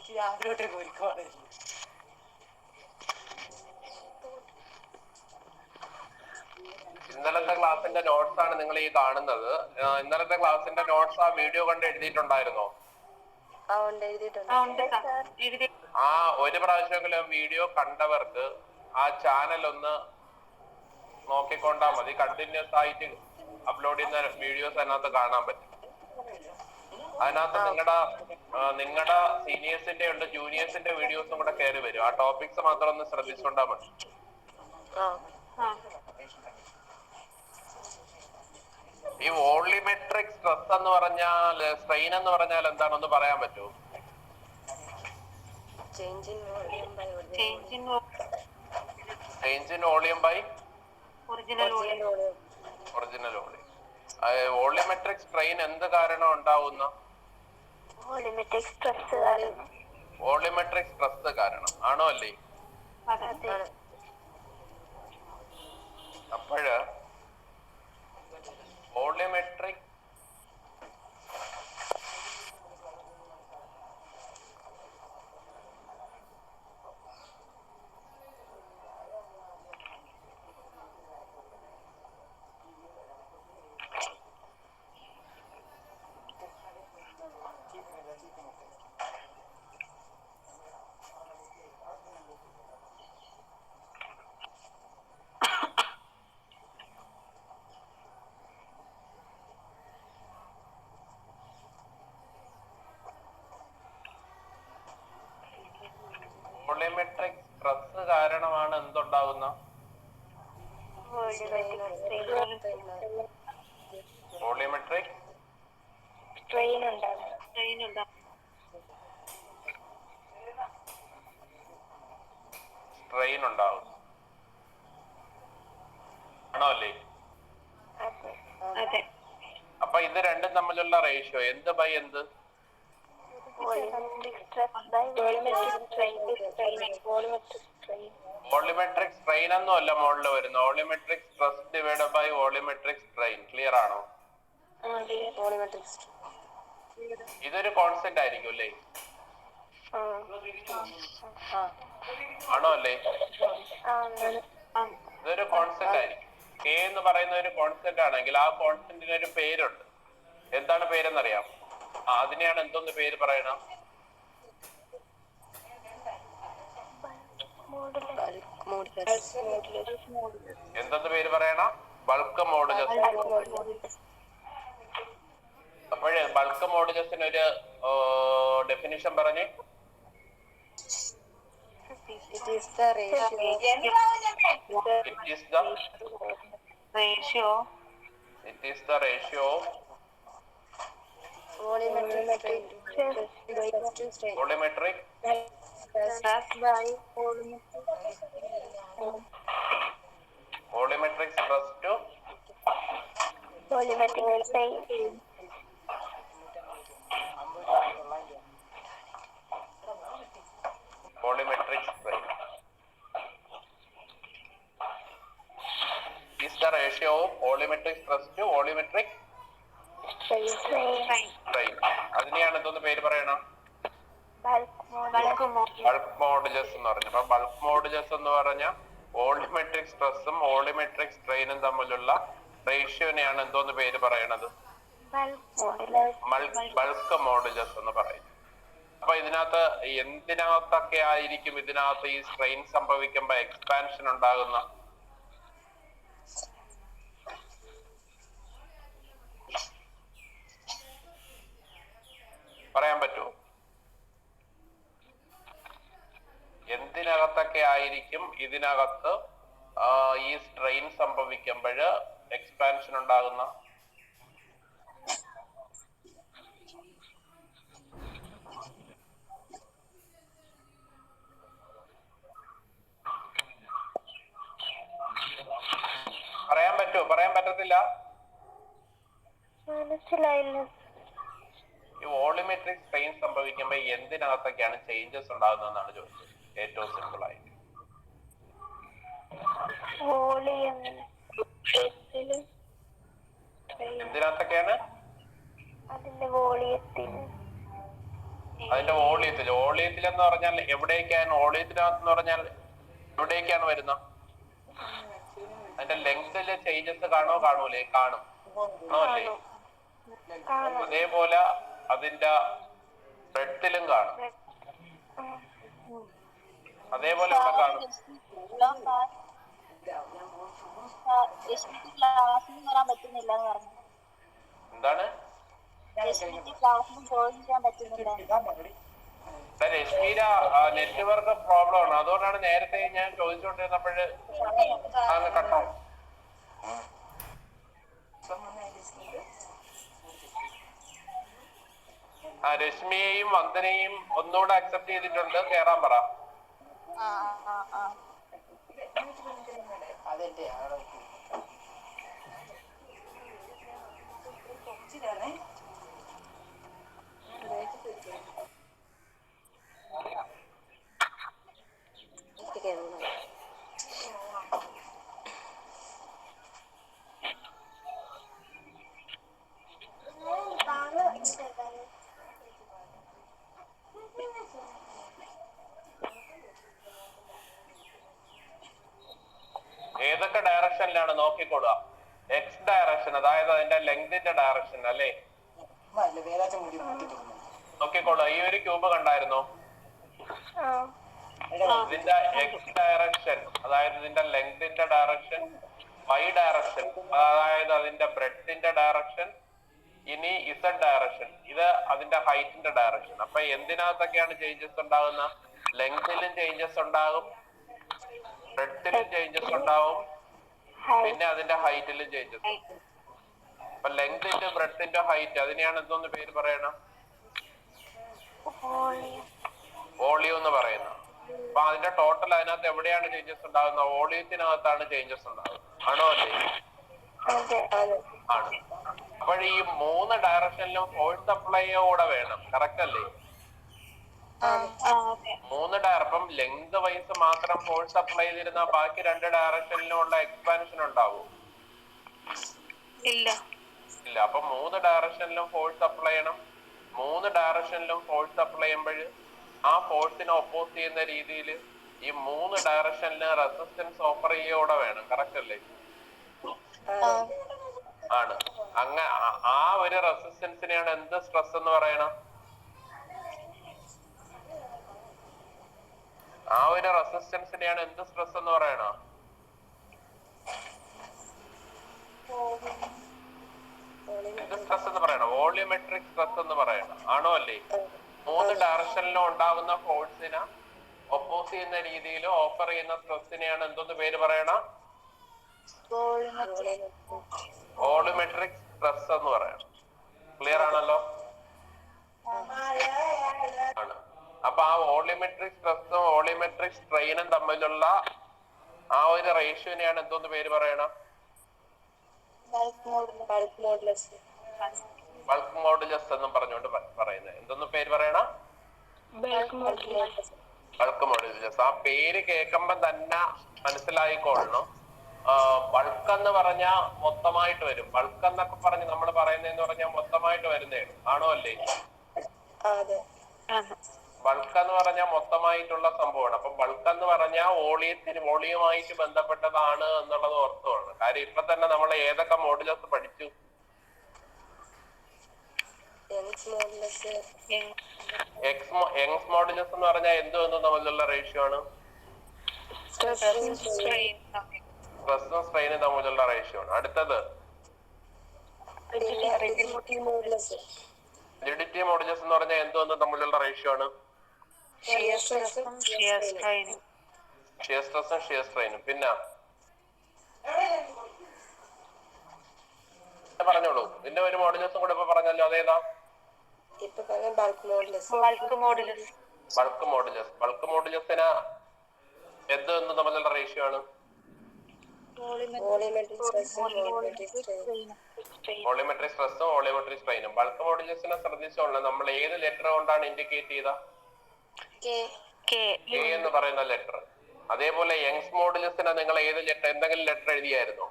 ഇന്നലത്തെ ക്ലാസ്സിന്റെ നോട്ട്സ് ആണ് നിങ്ങൾ ഈ കാണുന്നത്. ഇന്നലത്തെ ക്ലാസ്സിന്റെ നോട്ട്സ് ആ വീഡിയോ കണ്ട് എഴുതിയിട്ടുണ്ടായിരുന്നോ? ആ ഒരു പ്രാവശ്യമെങ്കിലും വീഡിയോ കണ്ടവർക്ക് ആ ചാനൽ ഒന്ന് നോക്കിക്കൊണ്ടാ മതി. കണ്ടിന്യൂസ് ആയിട്ട് അപ്ലോഡ് ചെയ്യുന്ന വീഡിയോസ് അതിനകത്ത് കാണാൻ പറ്റും. അതിനകത്ത് നിങ്ങളുടെ സീനിയേഴ്സിന്റെ ഉണ്ട്, ജൂനിയേഴ്സിന്റെ വീഡിയോസും കൂടെ കയറി വരും. ആ ടോപ്പിക്സ് മാത്രം ഒന്ന് ശ്രദ്ധിച്ചുകൊണ്ടാ മതി. ഈ വോളിമെട്രിക് സ്ട്രെസ് എന്ന് പറഞ്ഞാൽ, സ്ട്രെയിൻ എന്ന് പറഞ്ഞാൽ എന്താണെന്ന് പറയാൻ പറ്റുമോ? Change in volume by original volume. Volumetric strain എന്ത് കാരണം ഉണ്ടാവുന്ന? വോളിമെട്രിക് സ്ട്രെസ് കാരണം ആണോ അല്ലേ? അപ്പോഴ് വോളിമെട്രിക് വോളിമെട്രിക് സ്ട്രെസ് കാരണമാണ് എന്തുണ്ടാകുന്ന? വോളിമെട്രിക് സ്ട്രെയിൻ ഉണ്ടാകും ആണോ അല്ലേ? അപ്പൊ ഇത് രണ്ടും തമ്മിലുള്ള റേഷ്യോ എന്ത് ബൈ എന്ത്? വോളിമെട്രിക് സ്ട്രെയിൻ ഒന്നും അല്ല മോളിൽ വരുന്നത്. Volumetric stress divided by volumetric strain. Clear ആണോ? ഇതൊരു കോൺസ്റ്റന്റ് ആയിരിക്കും അല്ലേ? ആണോ അല്ലേ? ഇതൊരു കോൺസ്റ്റന്റ് ആയിരിക്കും. കെ എന്ന് പറയുന്ന ഒരു കോൺസ്റ്റന്റ് ആണെങ്കിൽ ആ കോൺസ്റ്റന്റിന് ഒരു പേരുണ്ട്. എന്താണ് പേരെന്നറിയാം? അതിനെയാണ് എന്തോന്ന് പേര് പറയണം? എന്തെന്ന് പേര് പറയണം? Bulk modulus. അപ്പോഴേ ബൾക്ക് മോഡുലസിന് ഒരു ഡെഫിനിഷൻ പറഞ്ഞേ. It is the ratio of volumetric stress to volumetric strain. Volumetric strain is the ratio of volumetric stress to volumetric strain. അതിനെയാണ് എന്തോന്ന് പേര് പറയണം? ബൾക്ക് മോഡുലസ് എന്ന് പറഞ്ഞു. അപ്പൊ ബൾക്ക് മോഡുലസ് എന്ന് പറഞ്ഞ വോളിമെട്രിക് സ്ട്രെസ്സും വോളിമെട്രിക് സ്ട്രെയിനും തമ്മിലുള്ള റേഷ്യോനെയാണ് എന്തോന്ന് പേര് പറയണത്? ബൾക്ക് മോഡുലസ് എന്ന് പറയും. അപ്പൊ ഇതിനകത്ത് എന്തിനകത്തൊക്കെ ആയിരിക്കും ഇതിനകത്ത് ഈ സ്ട്രെയിൻ സംഭവിക്കുമ്പോ എക്സ്പാൻഷൻ ഉണ്ടാകുന്ന? പറയാൻ പറ്റുമോ? എന്തിനകത്തൊക്കെ ആയിരിക്കും ഇതിനകത്ത് ഈ സ്ട്രെയിൻ സംഭവിക്കുമ്പോൾ എക്സ്പാൻഷൻ ഉണ്ടാകുന്ന? പറയാൻ പറ്റുമോ? പറയാൻ പറ്റത്തില്ല. മനസ്സിലായില്ല. ഈ വോളിമെട്രിക് സ്ട്രെയിൻ സംഭവിക്കുമ്പോൾ എന്തിനകത്തൊക്കെയാണ് ചേഞ്ചസ് ഉണ്ടാകുന്നതെന്നാണ് ചോദിച്ചത്. ഏറ്റവും സിമ്പിൾ ആയിട്ട് എന്തിനകത്തൊക്കെയാണ്? അതിന്റെ വോളിയത്തിന് അതിന്റെ വോളിയത്തിൽ എന്ന് പറഞ്ഞാൽ എവിടേക്കാണ് വോളിയത്തിനകത്ത് പറഞ്ഞാൽ എവിടേക്കാണ് വരുന്നത്? അതിന്റെ ലെങ്തില് ചേഞ്ചസ് കാണൂലേ? കാണും. ആണോല്ലേ? അതേപോലെ അതിന്റെ ബ്രെഡ്ത്തിലും കാണും. അതേപോലെ ഇവിടെ കാണും. എന്താണ്? രശ്മീര നെറ്റ്വർക്ക് പ്രോബ്ലം ആണ്. അതുകൊണ്ടാണ് നേരത്തെ ഞാൻ ചോദിച്ചുകൊണ്ടിരുന്നപ്പോഴ് അങ്ങ് കട്ടായി. രശ്മിയെയും വന്ദനയും ഒന്നുകൂടെ അക്സെപ്റ്റ് ചെയ്തിട്ടുണ്ട്. കേറാൻ പറ. ഏതൊക്കെ ഡയറക്ഷനിലാണ് നോക്കിക്കൊള്ളുക? എക്സ് ഡയറക്ഷൻ, അതായത് അതിന്റെ ലെങ്തിന്റെ ഡയറക്ഷൻ അല്ലേ? നോക്കിക്കൊള്ളുക. ഈ ഒരു ക്യൂബ് കണ്ടായിരുന്നോ? ഇതിന്റെ എക്സ് ഡയറക്ഷൻ, അതായത് ഇതിന്റെ ലെങ്തിന്റെ ഡയറക്ഷൻ, വൈ ഡയറക്ഷൻ, അതായത് അതിന്റെ ബ്രെഡ്ത്തിന്റെ ഡയറക്ഷൻ, ഇനി ഇസഡ് ഡയറക്ഷൻ, ഇത് അതിന്റെ ഹൈറ്റിന്റെ ഡയറക്ഷൻ. അപ്പൊ എന്തിനകത്തൊക്കെയാണ് ചേഞ്ചസ് ഉണ്ടാകുന്ന? ലെങ്തിലും ചേഞ്ചസ് ഉണ്ടാകും, ബ്രെഡ്ത്തിലും ചേഞ്ചസ് ഉണ്ടാവും, പിന്നെ അതിന്റെ ഹൈറ്റിലും ചേഞ്ചസ്. അപ്പൊ ലെങ്തിന്റെ ബ്രെഡ്ത്തിന്റെ ഹൈറ്റ്, അതിനെയാണ് എന്തോന്ന് പേര് പറയണം? വോളിയം എന്ന് പറയുന്നത്. അപ്പൊ അതിന്റെ ടോട്ടൽ അതിനകത്ത് എവിടെയാണ് ചേഞ്ചസ് ഉണ്ടാകുന്നത്? വോളിയത്തിനകത്താണ് ചേഞ്ചസ് ഉണ്ടാകുന്നത്. ആണോ അല്ലേ? ആണ്. അപ്പോൾ ഈ 3 ഡയറക്ഷനിലും ഫോഴ്സ് അപ്ലൈയോടെ വേണം. കറക്റ്റ് അല്ലേ? 3 അപ്പം ലെങ്ത് വൈസ് മാത്രം ഫോഴ്സ് അപ്ലൈ ചെയ്തിരുന്ന ബാക്കി 2 ഡയറക്ഷനിലും ഉള്ള എക്സ്പാൻഷൻ ഉണ്ടാവും? ഇല്ല. അപ്പൊ 3 ഡയറക്ഷനിലും ഫോഴ്സ് അപ്ലൈ ചെയ്യണം. 3 ഡയറക്ഷനിലും ഫോഴ്സ് അപ്ലൈ ചെയ്യുമ്പോൾ ആ ഫോഴ്സിനെ ഒപ്പോസ് ചെയ്യുന്ന രീതിയിൽ ഈ 3 ഡയറക്ഷനില് റെസിസ്റ്റൻസ് ഓഫർ ചെയ്യോടെ വേണം. കറക്റ്റ് അല്ലേ? ആണ്. ആ ഒരു റെസിസ്റ്റൻസിനെയാണ് എന്ത് സ്ട്രെസ് എന്ന് പറയണം? ആ ഒരു റെസിസ്റ്റൻസിനെയാണ് എന്ത് സ്ട്രെസ് എന്ന് പറയണം? എന്ത് സ്ട്രെസ് എന്ന് പറയണം? വോളിയോമെട്രിക് സ്ട്രെസ് എന്ന് പറയണം. ആണോ അല്ലേ? 3 ഡയറക്ഷനിലും ഉണ്ടാകുന്ന ഫോഴ്സിനെ ഒപ്പോസ് ചെയ്യുന്ന രീതിയിൽ ഓഫർ ചെയ്യുന്ന സ്ട്രെസ്സിനെയാണ് എന്തൊന്ന് പേര് പറയണം? വോളിയോമെട്രിക് സ്ട്രെസ് എന്ന് പറയണം. ക്ലിയർ ആണല്ലോ? ആണ്. അപ്പൊ ആ വോളിയോമെട്രിക് സ്ട്രെസ്സും വോളിയോമെട്രിക് സ്ട്രെയിനും തമ്മിലുള്ള ആ ഒരു റേഷ്യോനെയാണ് എന്തോന്ന് പേര് പറയണം? ബൾക്ക് മോഡുലസ് എന്നും പറഞ്ഞുകൊണ്ട് പറയുന്നത്. എന്തൊന്ന് പേര് പറയണം? Bulk modulus. ആ പേര് കേൾക്കുമ്പോ തന്നെ മനസ്സിലായിക്കൊള്ളണം. ബൾക്ക് എന്ന് പറഞ്ഞാൽ മൊത്തമായിട്ട് വരും. ബൾക്ക് എന്നൊക്കെ പറഞ്ഞ് നമ്മൾ പറയുന്നതെന്ന് പറഞ്ഞാൽ മൊത്തമായിട്ട് വരുന്നതാണ്. ആണോ അല്ലേ? ബൾക്ക് എന്ന് പറഞ്ഞാൽ മൊത്തമായിട്ടുള്ള സംഭവമാണ്. അപ്പൊ ബൾക്ക് എന്ന് പറഞ്ഞാൽ വോളിയമായിട്ട് ബന്ധപ്പെട്ടതാണ് എന്നുള്ളത് ഓർത്തുമാണ്. കാര്യം ഇപ്പൊ തന്നെ നമ്മൾ ഏതൊക്കെ മോഡുലസ് പഠിച്ചു? യങ്സ് മോഡുലസ് എന്ന് പറഞ്ഞാൽ എന്തും തമ്മിലുള്ള റേഷ്യോ ആണ്? സ്ട്രെസ്സും സ്ട്രെയിനും തമ്മിലുള്ള റേഷ്യോ ആണ്. അടുത്തത് റിജിഡിറ്റി മോഡുലസ് എന്ന് പറഞ്ഞാൽ എന്തും തമ്മിലുള്ള റേഷ്യോ ആണ്? ഷിയർ സ്ട്രെസ്സും ഷിയർ സ്ട്രെയിനും. പിന്നെ പറഞ്ഞോളൂ. പിന്നെ ഒരു മോഡുലസും കൂടെ ഇപ്പൊ പറഞ്ഞല്ലോ. അതേതാ? ബൾക്ക് മോഡുലസിന് എന്ത് തമ്മിലുള്ള റേഷ്യോ ആണ്? വോളിയോമെട്രിക് സ്ട്രെസ്സും വോളിയോമെട്രിക് സ്ട്രെയിനും. ബൾക്ക് മോഡുലസിനെ ശ്രദ്ധിച്ചോളാം. നമ്മൾ ഏത് ലെറ്റർ കൊണ്ടാണ് ഇൻഡിക്കേറ്റ് ചെയ്ത? കെ എന്ന് പറയുന്ന ലെറ്റർ. അതേപോലെ യങ്സ് മോഡുലസിനെ നിങ്ങൾ ഏത് ലെറ്റർ, എന്തെങ്കിലും ലെറ്റർ എഴുതിയായിരുന്നോ?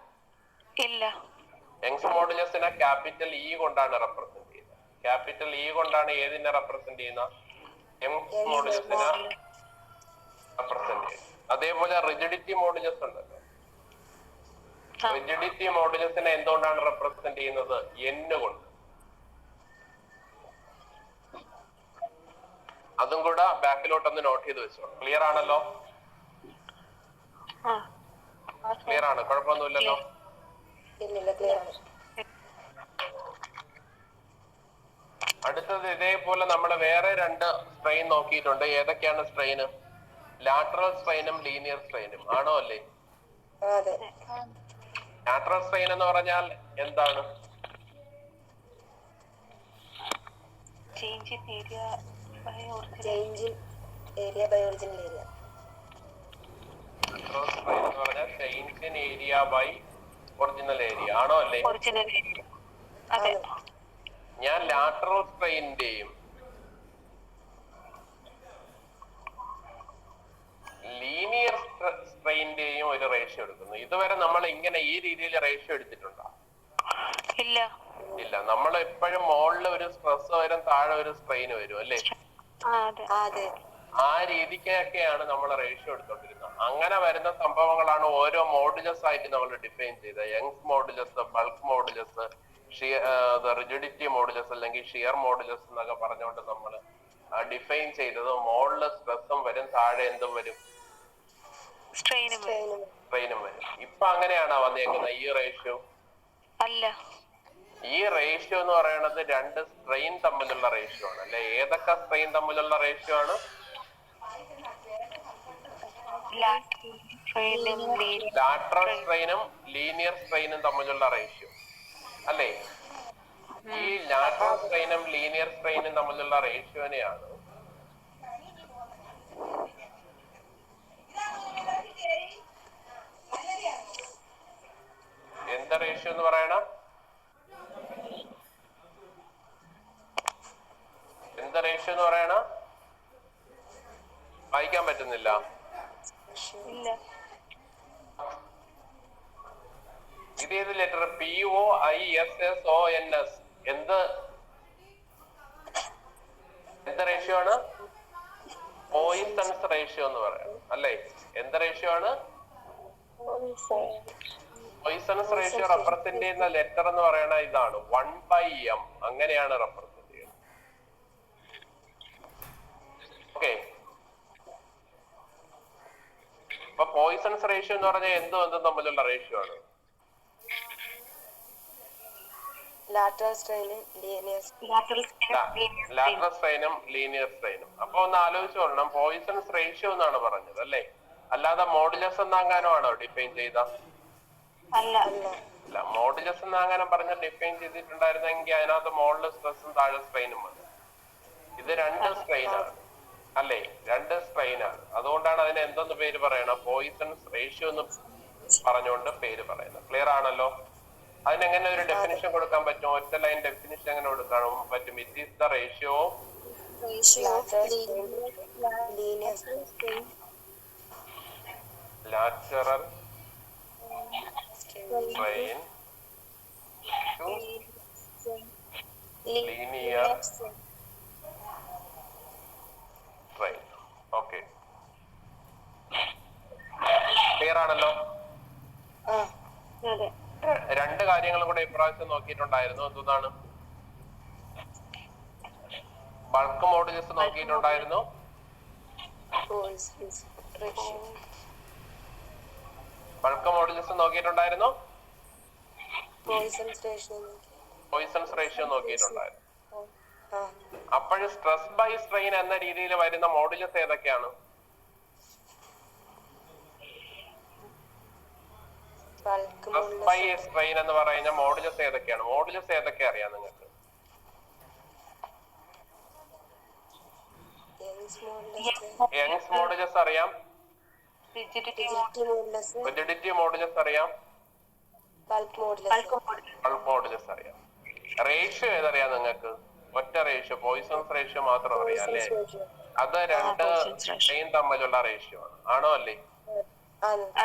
ഇല്ല. യങ്സ് മോഡുലസിനെ ക്യാപിറ്റൽ ഇ കൊണ്ടാണ് റെപ്രസെന്റ് ചെയ്യുന്നത്. ക്യാപിറ്റൽ ഇ കൊണ്ടാണ് ഏതിനെ റെപ്രസെന്റ് ചെയ്യുന്നത്? യങ്സ് മോഡുലസിനെ റെപ്രസെന്റ് ചെയ്യും. അതേപോലെ റിജിഡിറ്റി മോഡുലസ് ഉണ്ടല്ലോ. റിജിഡിറ്റി മോഡുലസിനെ എന്തുകൊണ്ടാണ് റെപ്രസെന്റ് ചെയ്യുന്നത്? എൻ കൊണ്ട്. അതും കൂടെ ബാക്കിലോട്ടൊന്ന് നോട്ട് ചെയ്ത് വെച്ചോ. ക്ലിയർ ആണല്ലോ? ക്ലിയർ ആണ്, കുഴപ്പമൊന്നുമില്ലല്ലോ? അടുത്തത് ഇതേപോലെ നമ്മൾ വേറെ 2 സ്ട്രെയിൻ നോക്കിയിട്ടുണ്ട്. ഏതൊക്കെയാണ് സ്ട്രെയിന്? ലാറ്ററൽ സ്ട്രെയിനും ലീനിയർ സ്ട്രെയിനും. ആണോ അല്ലേ? ലാറ്ററൽ സ്ട്രെയിൻ എന്ന് പറഞ്ഞാൽ എന്താണ്? Change in area by original area. Lateral strain എന്ന് പറഞ്ഞാൽ change in area by original area. ആണോ അല്ലേ? Original area. അതെ. ഞാൻ ലാറ്ററൽ സ്ട്രെയിനിന്റെയും ലീനിയർ സ്ട്രെയിനിന്റെയും ഒരു റേഷ്യോ എടുക്കുന്നു. ഇതുവരെ നമ്മൾ ഇങ്ങനെ ഈ രീതിയിൽ റേഷ്യോ എടുത്തിട്ടുണ്ടോ? ഇല്ല. ഇല്ല. നമ്മൾ എപ്പോഴും മുകളിൽ ഒരു സ്ട്രെസ് വരും, താഴെ ഒരു സ്ട്രെയിൻ വരും അല്ലേ? ആ രീതിക്കൊക്കെയാണ് നമ്മൾ റേഷ്യോ എടുത്തോണ്ടിരുന്നത്. അങ്ങനെ വരുന്ന സംഭവങ്ങളാണ് ഓരോ മോഡുലസ് ആയിട്ട് നമ്മൾ ഡിഫൈൻ ചെയ്തത്. Young's modulus, bulk modulus, rigidity modulus അല്ലെങ്കിൽ ഷിയർ മോഡുലസ് എന്നൊക്കെ പറഞ്ഞുകൊണ്ട് നമ്മൾ ഡിഫൈൻ ചെയ്തത്. മുകളിൽ സ്ട്രെസ്സും വരും, താഴെ എന്തും വരും? സ്ട്രെയിനും വരും. ഇപ്പൊ അങ്ങനെയാണോ വന്നേക്കുന്നത് ഈ റേഷ്യോ? അല്ല. ഈ റേഷ്യോ എന്ന് പറയുന്നത് 2 സ്ട്രെയിൻ തമ്മിലുള്ള റേഷ്യോ ആണ് അല്ലെ? ഏതൊക്കെ സ്ട്രെയിൻ തമ്മിലുള്ള റേഷ്യോ ആണ്? ലാറ്ററൽ സ്ട്രെയിനും ലീനിയർ സ്ട്രെയിനും തമ്മിലുള്ള റേഷ്യോ അല്ലേ? ഈ ലാറ്ററൽ സ്ട്രെയിനും ലീനിയർ സ്ട്രെയിനും തമ്മിലുള്ള റേഷ്യോനെയാണ് എന്താ റേഷ്യോ എന്ന് പറയണം? എന്താ റേഷ്യോ എന്ന് പറയണം? വായിക്കാൻ പറ്റുന്നില്ല. ഇത് ഏത് ലെറ്റർ? POISSONS. എന്ത് റേഷ്യോ ആണ്? പോയിസൺസ് റേഷ്യോ എന്ന് പറയാം അല്ലേ? എന്ത് റേഷ്യോ ആണ്? പോയിസൺസ് റേഷ്യോ റെപ്രസെന്റ് ചെയ്യുന്ന ലെറ്റർ എന്ന് പറയുന്ന ഇതാണ് 1/m. അങ്ങനെയാണ് റെപ്രസെന്റ് ചെയ്യുന്നത്. ഓക്കെ. അപ്പൊ പോയിസൺസ് റേഷ്യോ എന്ന് പറഞ്ഞാൽ എന്തും തമ്മിലുള്ള റേഷ്യോ ആണ്? ലാറ്ററൽ സ്ട്രെയിനും ലീനിയർ സ്ട്രെയിനും. അപ്പൊ ഒന്ന് ആലോചിച്ച് കൊള്ളണം. പോയിസൺസ് റേഷ്യോ എന്നാണ് പറഞ്ഞത് അല്ലേ? അല്ലാതെ മോഡുലസ് എന്നാങ്ങാനോ ആണോ ഡിഫൈൻ ചെയ്ത? അല്ല. മോഡുലസ് എന്നാങ്ങാനും പറഞ്ഞ ഡിഫൈൻ ചെയ്തിട്ടുണ്ടായിരുന്നെങ്കിൽ അതിനകത്ത് മുകളിൽ സ്ട്രെസ്സും താഴെ സ്ട്രെയിനും വന്നു. ഇത് 2 സ്ട്രെയിനാണ് അല്ലേ? 2 സ്ട്രെയിനാണ്. അതുകൊണ്ടാണ് അതിന് എന്തെന്ന് പേര് പറയണം? പോയിസൺസ് റേഷ്യോ എന്ന് പറഞ്ഞുകൊണ്ട് പേര് പറയുന്നത്. ക്ലിയർ ആണല്ലോ? അതിനെങ്ങനെ ഒരു ഡെഫിനിഷൻ കൊടുക്കാൻ പറ്റും? ഒറ്റ ലൈൻ ഡെഫിനിഷൻ എങ്ങനെ കൊടുക്കാൻ പറ്റും? It is the ratio lateral strain to linear strain. Okay. Clear ആണല്ലോ? 2 കാര്യങ്ങളും കൂടെ ഇപ്രാവശ്യം നോക്കിയിട്ടുണ്ടായിരുന്നു. എന്താണ്? ബൾക്ക് മോഡുലസ് നോക്കിയിട്ടുണ്ടായിരുന്നു. ബൾക്ക് മോഡുലസ് നോക്കിയിട്ടുണ്ടായിരുന്നു. പോയിസൺസ് റേഷ്യോ നോക്കിയിട്ടുണ്ടായിരുന്നു. അപ്പോഴും സ്ട്രെസ് ബൈ സ്ട്രെയിൻ എന്ന രീതിയിൽ വരുന്ന മോഡുലസ് ഏതൊക്കെയാണ്? സ്ട്രെസ് ബൈ സ്ട്രെയിൻ എന്ന് പറയുന്ന മോഡുലസ് ഏതൊക്കെയാണ്? മോഡുലസ് ഏതൊക്കെ അറിയാം നിങ്ങൾക്ക്? യങ്സ് മോഡുലസ് അറിയാം. റിജിഡിറ്റി മോഡുലസ് അറിയാം. ബൾക്ക് മോഡുലസ് അറിയാം. റേഷ്യോ ഏതറിയാം നിങ്ങൾക്ക്? ഒറ്റ റേഷ്യോ, പോയിസൺസ് റേഷ്യോ മാത്രം അറിയാം അല്ലേ? അത് 2 സ്ട്രെയിൻ തമ്മിലുള്ള റേഷ്യോ ആണ്. ആണോ അല്ലേ?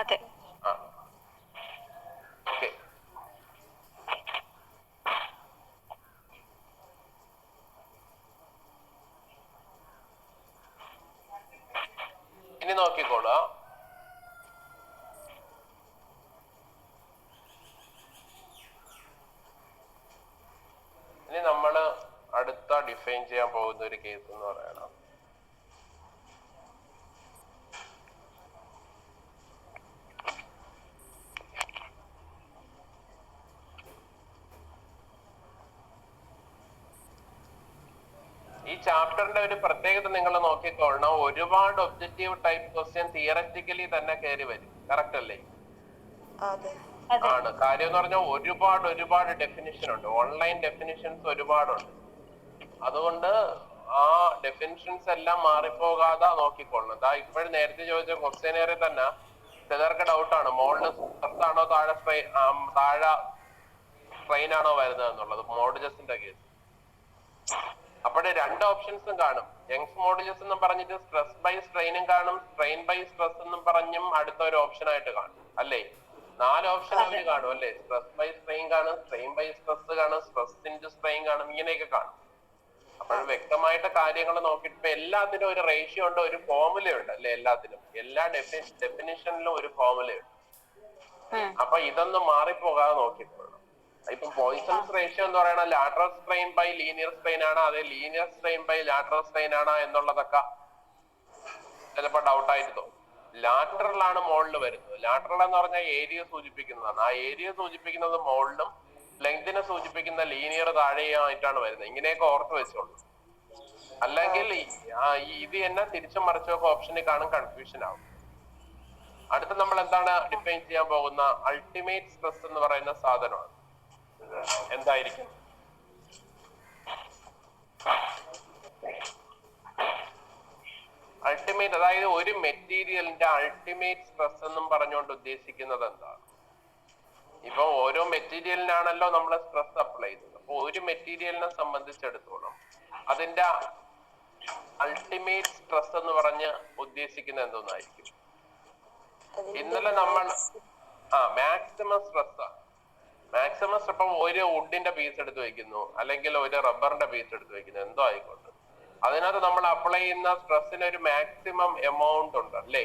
അതെ. ഓക്കെ. നോക്കിക്കോളുക. ഇനി നമ്മള് അടുത്ത ഡിഫൈൻ ചെയ്യാൻ പോകുന്ന ഒരു കേസ് എന്ന് പറയണം ഈ ചാപ്റ്ററിന്റെ ഒരു പ്രത്യേകത നിങ്ങൾ നോക്കിക്കൊള്ളണം. ഒരുപാട് ഒബ്ജക്റ്റീവ് ടൈപ്പ് ക്വസ്റ്റ്യൻ തിയററ്റിക്കലി തന്നെ കയറി വരും. കറക്റ്റ് അല്ലേ? ആണ്. കാര്യം എന്ന് പറഞ്ഞാൽ ഒരുപാട് ഡെഫിനിഷൻ ഉണ്ട്. ഓൺലൈൻ ഡെഫിനിഷൻസ് ഒരുപാടുണ്ട്. അതുകൊണ്ട് ആ ഡെഫിനിഷൻസ് എല്ലാം മാറിപ്പോകാതെ നോക്കിക്കൊള്ളണം. ഇപ്പോഴും നേരത്തെ ചോദിച്ച ക്വസ്റ്റ്യനേറിൽ തന്നെ ചിലർക്ക് ഡൗട്ടാണ്, മോളില് സ്ട്രെസ് ആണോ താഴെ സ്ട്രെയിൻ ആണോ വരുന്നത് എന്നുള്ളത്. മോഡുലസിന്റെ കേസ് അപ്പോഴേ രണ്ട് ഓപ്ഷൻസും കാണും. യങ്സ് മോഡുലസ് എന്നും പറഞ്ഞിട്ട് സ്ട്രെസ് ബൈ സ്ട്രെയിനും കാണും, സ്ട്രെയിൻ ബൈ സ്ട്രെസ് എന്നും പറഞ്ഞും അടുത്ത ഒരു ഓപ്ഷൻ ആയിട്ട് കാണും. അല്ലേ? 4 ഓപ്ഷൻ അവര് കാണും അല്ലേ? സ്ട്രെസ് ബൈ സ്ട്രെയിൻ കാണും, സ്ട്രെയിൻ ബൈ സ്ട്രെസ് കാണും, സ്ട്രെസ് ഇൻറ്റു സ്ട്രെയിൻ കാണും, ഇങ്ങനെയൊക്കെ കാണും. അപ്പോൾ വ്യക്തമായിട്ട് കാര്യങ്ങൾ നോക്കിയിട്ട് ഇപ്പൊ എല്ലാത്തിനും ഒരു റേഷ്യോ ഉണ്ട്, ഒരു ഫോർമുല ഉണ്ട് അല്ലെ? എല്ലാത്തിനും എല്ലാ ഡെഫിനിഷനിലും ഒരു ഫോർമുല ഉണ്ട്. അപ്പൊ ഇതൊന്നും മാറിപ്പോകാതെ നോക്കിക്കോളണം. ഇപ്പൊ പോയിസൺസ് റേഷ്യോ എന്ന് പറയുന്നത് lateral strain by linear strain ആണ്, അതെ linear strain by lateral strain ആണ് എന്നുള്ളതൊക്കെ ചിലപ്പോ ഡൗട്ടായിട്ട് തോന്നും. ലാറ്ററൽ ആണ് മോളിൽ വരുന്നത്. ലാറ്ററൽ എന്ന് പറഞ്ഞാൽ ഏരിയ സൂചിപ്പിക്കുന്നതാണ്. ആ ഏരിയ സൂചിപ്പിക്കുന്നത് മോളിലും ലെങ്തിനെ സൂചിപ്പിക്കുന്ന ലീനിയർ താഴെയായിട്ടാണ് വരുന്നത്. ഇങ്ങനെയൊക്കെ ഓർത്ത് വെച്ചോളൂ. അല്ലെങ്കിൽ ഇത് തന്നെ തിരിച്ചും മറിച്ചൊക്കെ ഓപ്ഷനിൽ കാണും, കൺഫ്യൂഷൻ ആവും. അടുത്ത നമ്മൾ എന്താണ് ഡിഫൈൻ ചെയ്യാൻ പോകുന്ന അൾട്ടിമേറ്റ് സ്ട്രെസ് എന്ന് പറയുന്ന സാധനമാണ്. എന്തായിരിക്കും? അൾട്ടിമേറ്റ്, അതായത് ഒരു മെറ്റീരിയലിന്റെ അൾട്ടിമേറ്റ് സ്ട്രെസ് എന്നും പറഞ്ഞുകൊണ്ട് ഉദ്ദേശിക്കുന്നത് എന്താണ്? ഇപ്പൊ ഓരോ മെറ്റീരിയലിനാണല്ലോ നമ്മൾ സ്ട്രെസ് അപ്ലൈ ചെയ്യുന്നത്. അപ്പൊ ഒരു മെറ്റീരിയലിനെ സംബന്ധിച്ചിടത്തോളം അതിന്റെ അൾട്ടിമേറ്റ് സ്ട്രെസ് എന്ന് പറഞ്ഞ് ഉദ്ദേശിക്കുന്നത് എന്തോന്നായിരിക്കും? ഇന്നലെ നമ്മൾ മാക്സിമം സ്ട്രെസ് ആണ്. മാക്സിമം ഇപ്പം ഒരു വുഡിന്റെ പീസ് എടുത്ത് വെക്കുന്നു, അല്ലെങ്കിൽ ഒരു റബ്ബറിന്റെ പീസ് എടുത്ത് വെക്കുന്നു, എന്തോ ആയിക്കോട്ടെ, അതിനകത്ത് നമ്മൾ അപ്ലൈ ചെയ്യുന്ന സ്ട്രെസ്സിന് ഒരു മാക്സിമം എമൗണ്ട് ഉണ്ട് അല്ലേ?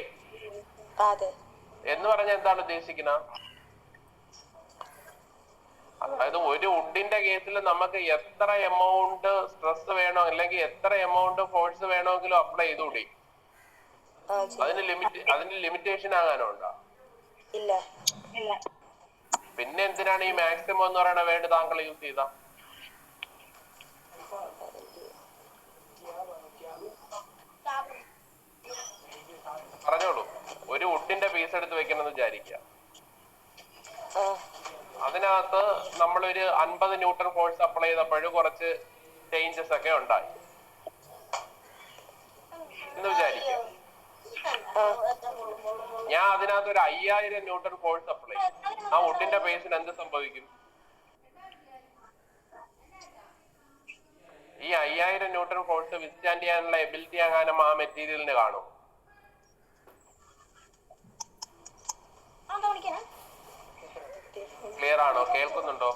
എന്ന് പറഞ്ഞാൽ എന്താണ് ഉദ്ദേശിക്കുന്നത്? അതായത് ഒരു വുഡിന്റെ കേസിൽ നമുക്ക് എത്ര എമൗണ്ട് സ്ട്രെസ് വേണോ അല്ലെങ്കിൽ എത്ര എമൗണ്ട് ഫോഴ്സ് വേണമെങ്കിലും അപ്ലൈ ചെയ്തുകൂടി? അതിന് ലിമിറ്റേഷൻ ആകാനുണ്ടോ? ഇല്ല. പിന്നെ എന്തിനാണ് ഈ മാക്സിമം എന്ന് പറയുന്ന വേർഡ് താങ്കൾ യൂസ് ചെയ്ത? പറഞ്ഞോളൂ. ഒരു വുഡിന്റെ പീസ് എടുത്ത് വെക്കണമെന്ന് വിചാരിക്കുക. അതിനകത്ത് നമ്മളൊരു 50 ന്യൂട്ടൺ ഫോഴ്സ് അപ്ലൈ ചെയ്തപ്പോഴും കുറച്ച് ചേഞ്ചസ് ഒക്കെ ഉണ്ടായി എന്ന് വിചാരിക്കുക. ഞാൻ അതിനകത്ത് ഒരു 5000 ന്യൂട്ടൺ ഫോഴ്സ് അപ്ലൈ ചെയ്യും. ആ വുഡിന്റെ ബേസിന് എന്ത് സംഭവിക്കും? ഈ 5000 ന്യൂട്ടൺ ഫോഴ്സ് വിസ്റ്റാൻഡ് ചെയ്യാനുള്ള എബിലിറ്റി ആകാനും ആ മെറ്റീരിയലിന് കാണും. ക്ലിയർ ആണോ? കേൾക്കുന്നുണ്ടോ?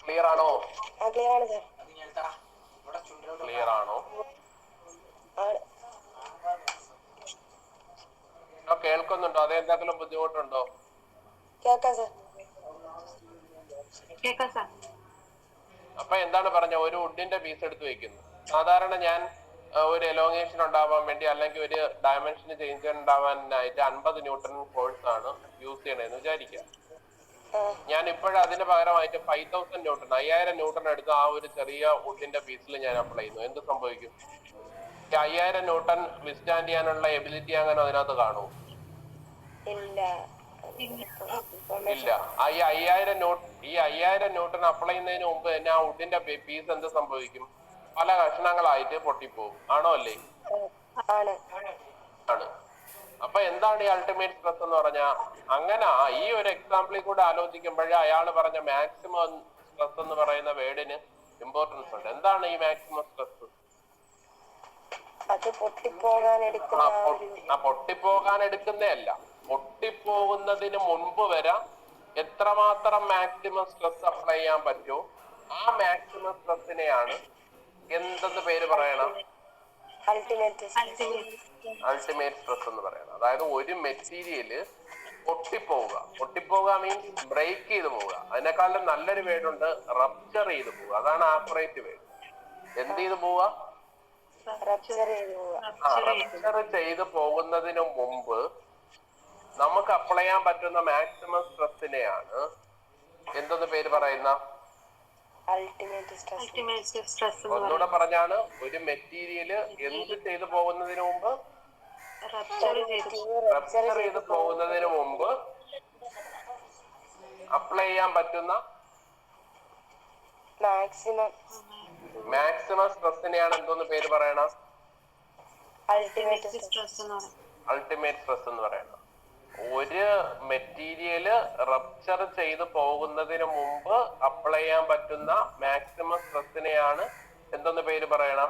ക്ലിയർ ആണോ? ക്ലിയർ ആണോ? കേൾക്കുന്നുണ്ടോ? അത് എന്തെങ്കിലും ബുദ്ധിമുട്ടുണ്ടോ? അപ്പൊ എന്താണ് പറഞ്ഞ? ഒരു വുഡിന്റെ പീസ് എടുത്ത് വെക്കുന്നു. സാധാരണ ഞാൻ ഒരു എലോങ്ങേഷൻ ഉണ്ടാവാൻ വേണ്ടി അല്ലെങ്കിൽ ഒരു ഡയമെൻഷൻ ചേഞ്ച് ഉണ്ടാവാനായിട്ട് 50 ന്യൂട്ടൺ ഫോഴ്സ് ആണ് യൂസ് ചെയ്യണതെന്ന് വിചാരിക്കാം. ഞാൻ ഇപ്പോഴും അതിന് പകരമായിട്ട് 5000 ന്യൂട്ടൺ 5000 ന്യൂട്ടൺ എടുത്ത് ആ ഒരു ചെറിയ വുഡിന്റെ പീസിൽ ഞാൻ അപ്ലൈ ചെയ്യുന്നു. എന്ത് സംഭവിക്കും? 5000 ന്യൂട്ടൺ വിസ്റ്റാൻഡ് ചെയ്യാനുള്ള എബിലിറ്റി അങ്ങനെ അതിനകത്ത് കാണുമോ? ഇല്ല. ഈ 5000 ന്യൂട്ടൺ അപ്ലൈ ചെയ്യുന്നതിന് മുമ്പ് തന്നെ ആ വുഡിന്റെ പീസ് എന്ത് സംഭവിക്കും? പല കഷ്ണങ്ങളായിട്ട് പൊട്ടിപ്പോകും. ആണോ അല്ലേ? ആണ്. അപ്പൊ എന്താണ് ഈ അൾട്ടിമേറ്റ് സ്ട്രെസ് എന്ന് പറഞ്ഞാൽ? അങ്ങനെ ഈ ഒരു എക്സാമ്പിളിൽ കൂടെ ആലോചിക്കുമ്പോഴേ അയാൾ പറഞ്ഞ മാക്സിമം സ്ട്രെസ് എന്ന് പറയുന്ന വേർഡിന് ഇമ്പോർട്ടൻസ് ഉണ്ട്. എന്താണ് ഈ മാക്സിമം സ്ട്രെസ്? പൊട്ടിപ്പോകാൻ എടുക്കുന്നതല്ല, പൊട്ടിപ്പോകുന്നതിന് മുൻപ് വരെ എത്രമാത്രം മാക്സിമം സ്ട്രെസ് അപ്ലൈ ചെയ്യാൻ പറ്റുമോ ആ മാക്സിമം സ്ട്രെസ്സിനെയാണ് എന്തെന്ന് പേര് പറയണം? അൾട്ടിമേറ്റ് അൾട്ടിമേറ്റ് സ്ട്രെസ് എന്ന് പറയണം. അതായത് ഒരു മെറ്റീരിയല് പൊട്ടിപ്പോവുക മീൻസ് ബ്രേക്ക് ചെയ്ത് പോവുക. അതിനേക്കാളും നല്ലൊരു വേർഡുണ്ട്, റപ്ചർ ചെയ്ത് പോവുക. അതാണ് ആക്യുറേറ്റ് വേർഡ്. എന്ത് ചെയ്ത് പോവുക? റപ്ചർ ചെയ്ത് പോകുന്നതിന് മുമ്പ് നമുക്ക് അപ്ലൈ ചെയ്യാൻ പറ്റുന്ന മാക്സിമം സ്ട്രെസ്സിനെയാണ് എന്തെന്ന് പേര് പറയുന്ന? Ultimate stress. ഒന്നുകൂടെ പറഞ്ഞാണ്, ഒരു മെറ്റീരിയല് എന്ത് ചെയ്തു പോകുന്നതിന് മുമ്പ്? റപ്ചർ ചെയ്ത് പോകുന്നതിന് മുമ്പ് അപ്ലൈ ചെയ്യാൻ പറ്റുന്ന മാക്സിമം സ്ട്രെസ്സിനെയാണ് എന്തോന്ന് പേര് പറയണം? അൾട്ടിമേറ്റ് സ്ട്രെസ് എന്ന് പറയണം. ഒരു മെറ്റീരിയല് റപ്ചർ ചെയ്ത് പോകുന്നതിന് മുമ്പ് അപ്ലൈ ചെയ്യാൻ പറ്റുന്ന മാക്സിമം സ്ട്രെസ്സിനെയാണ് എന്തെന്ന് പേര് പറയണം?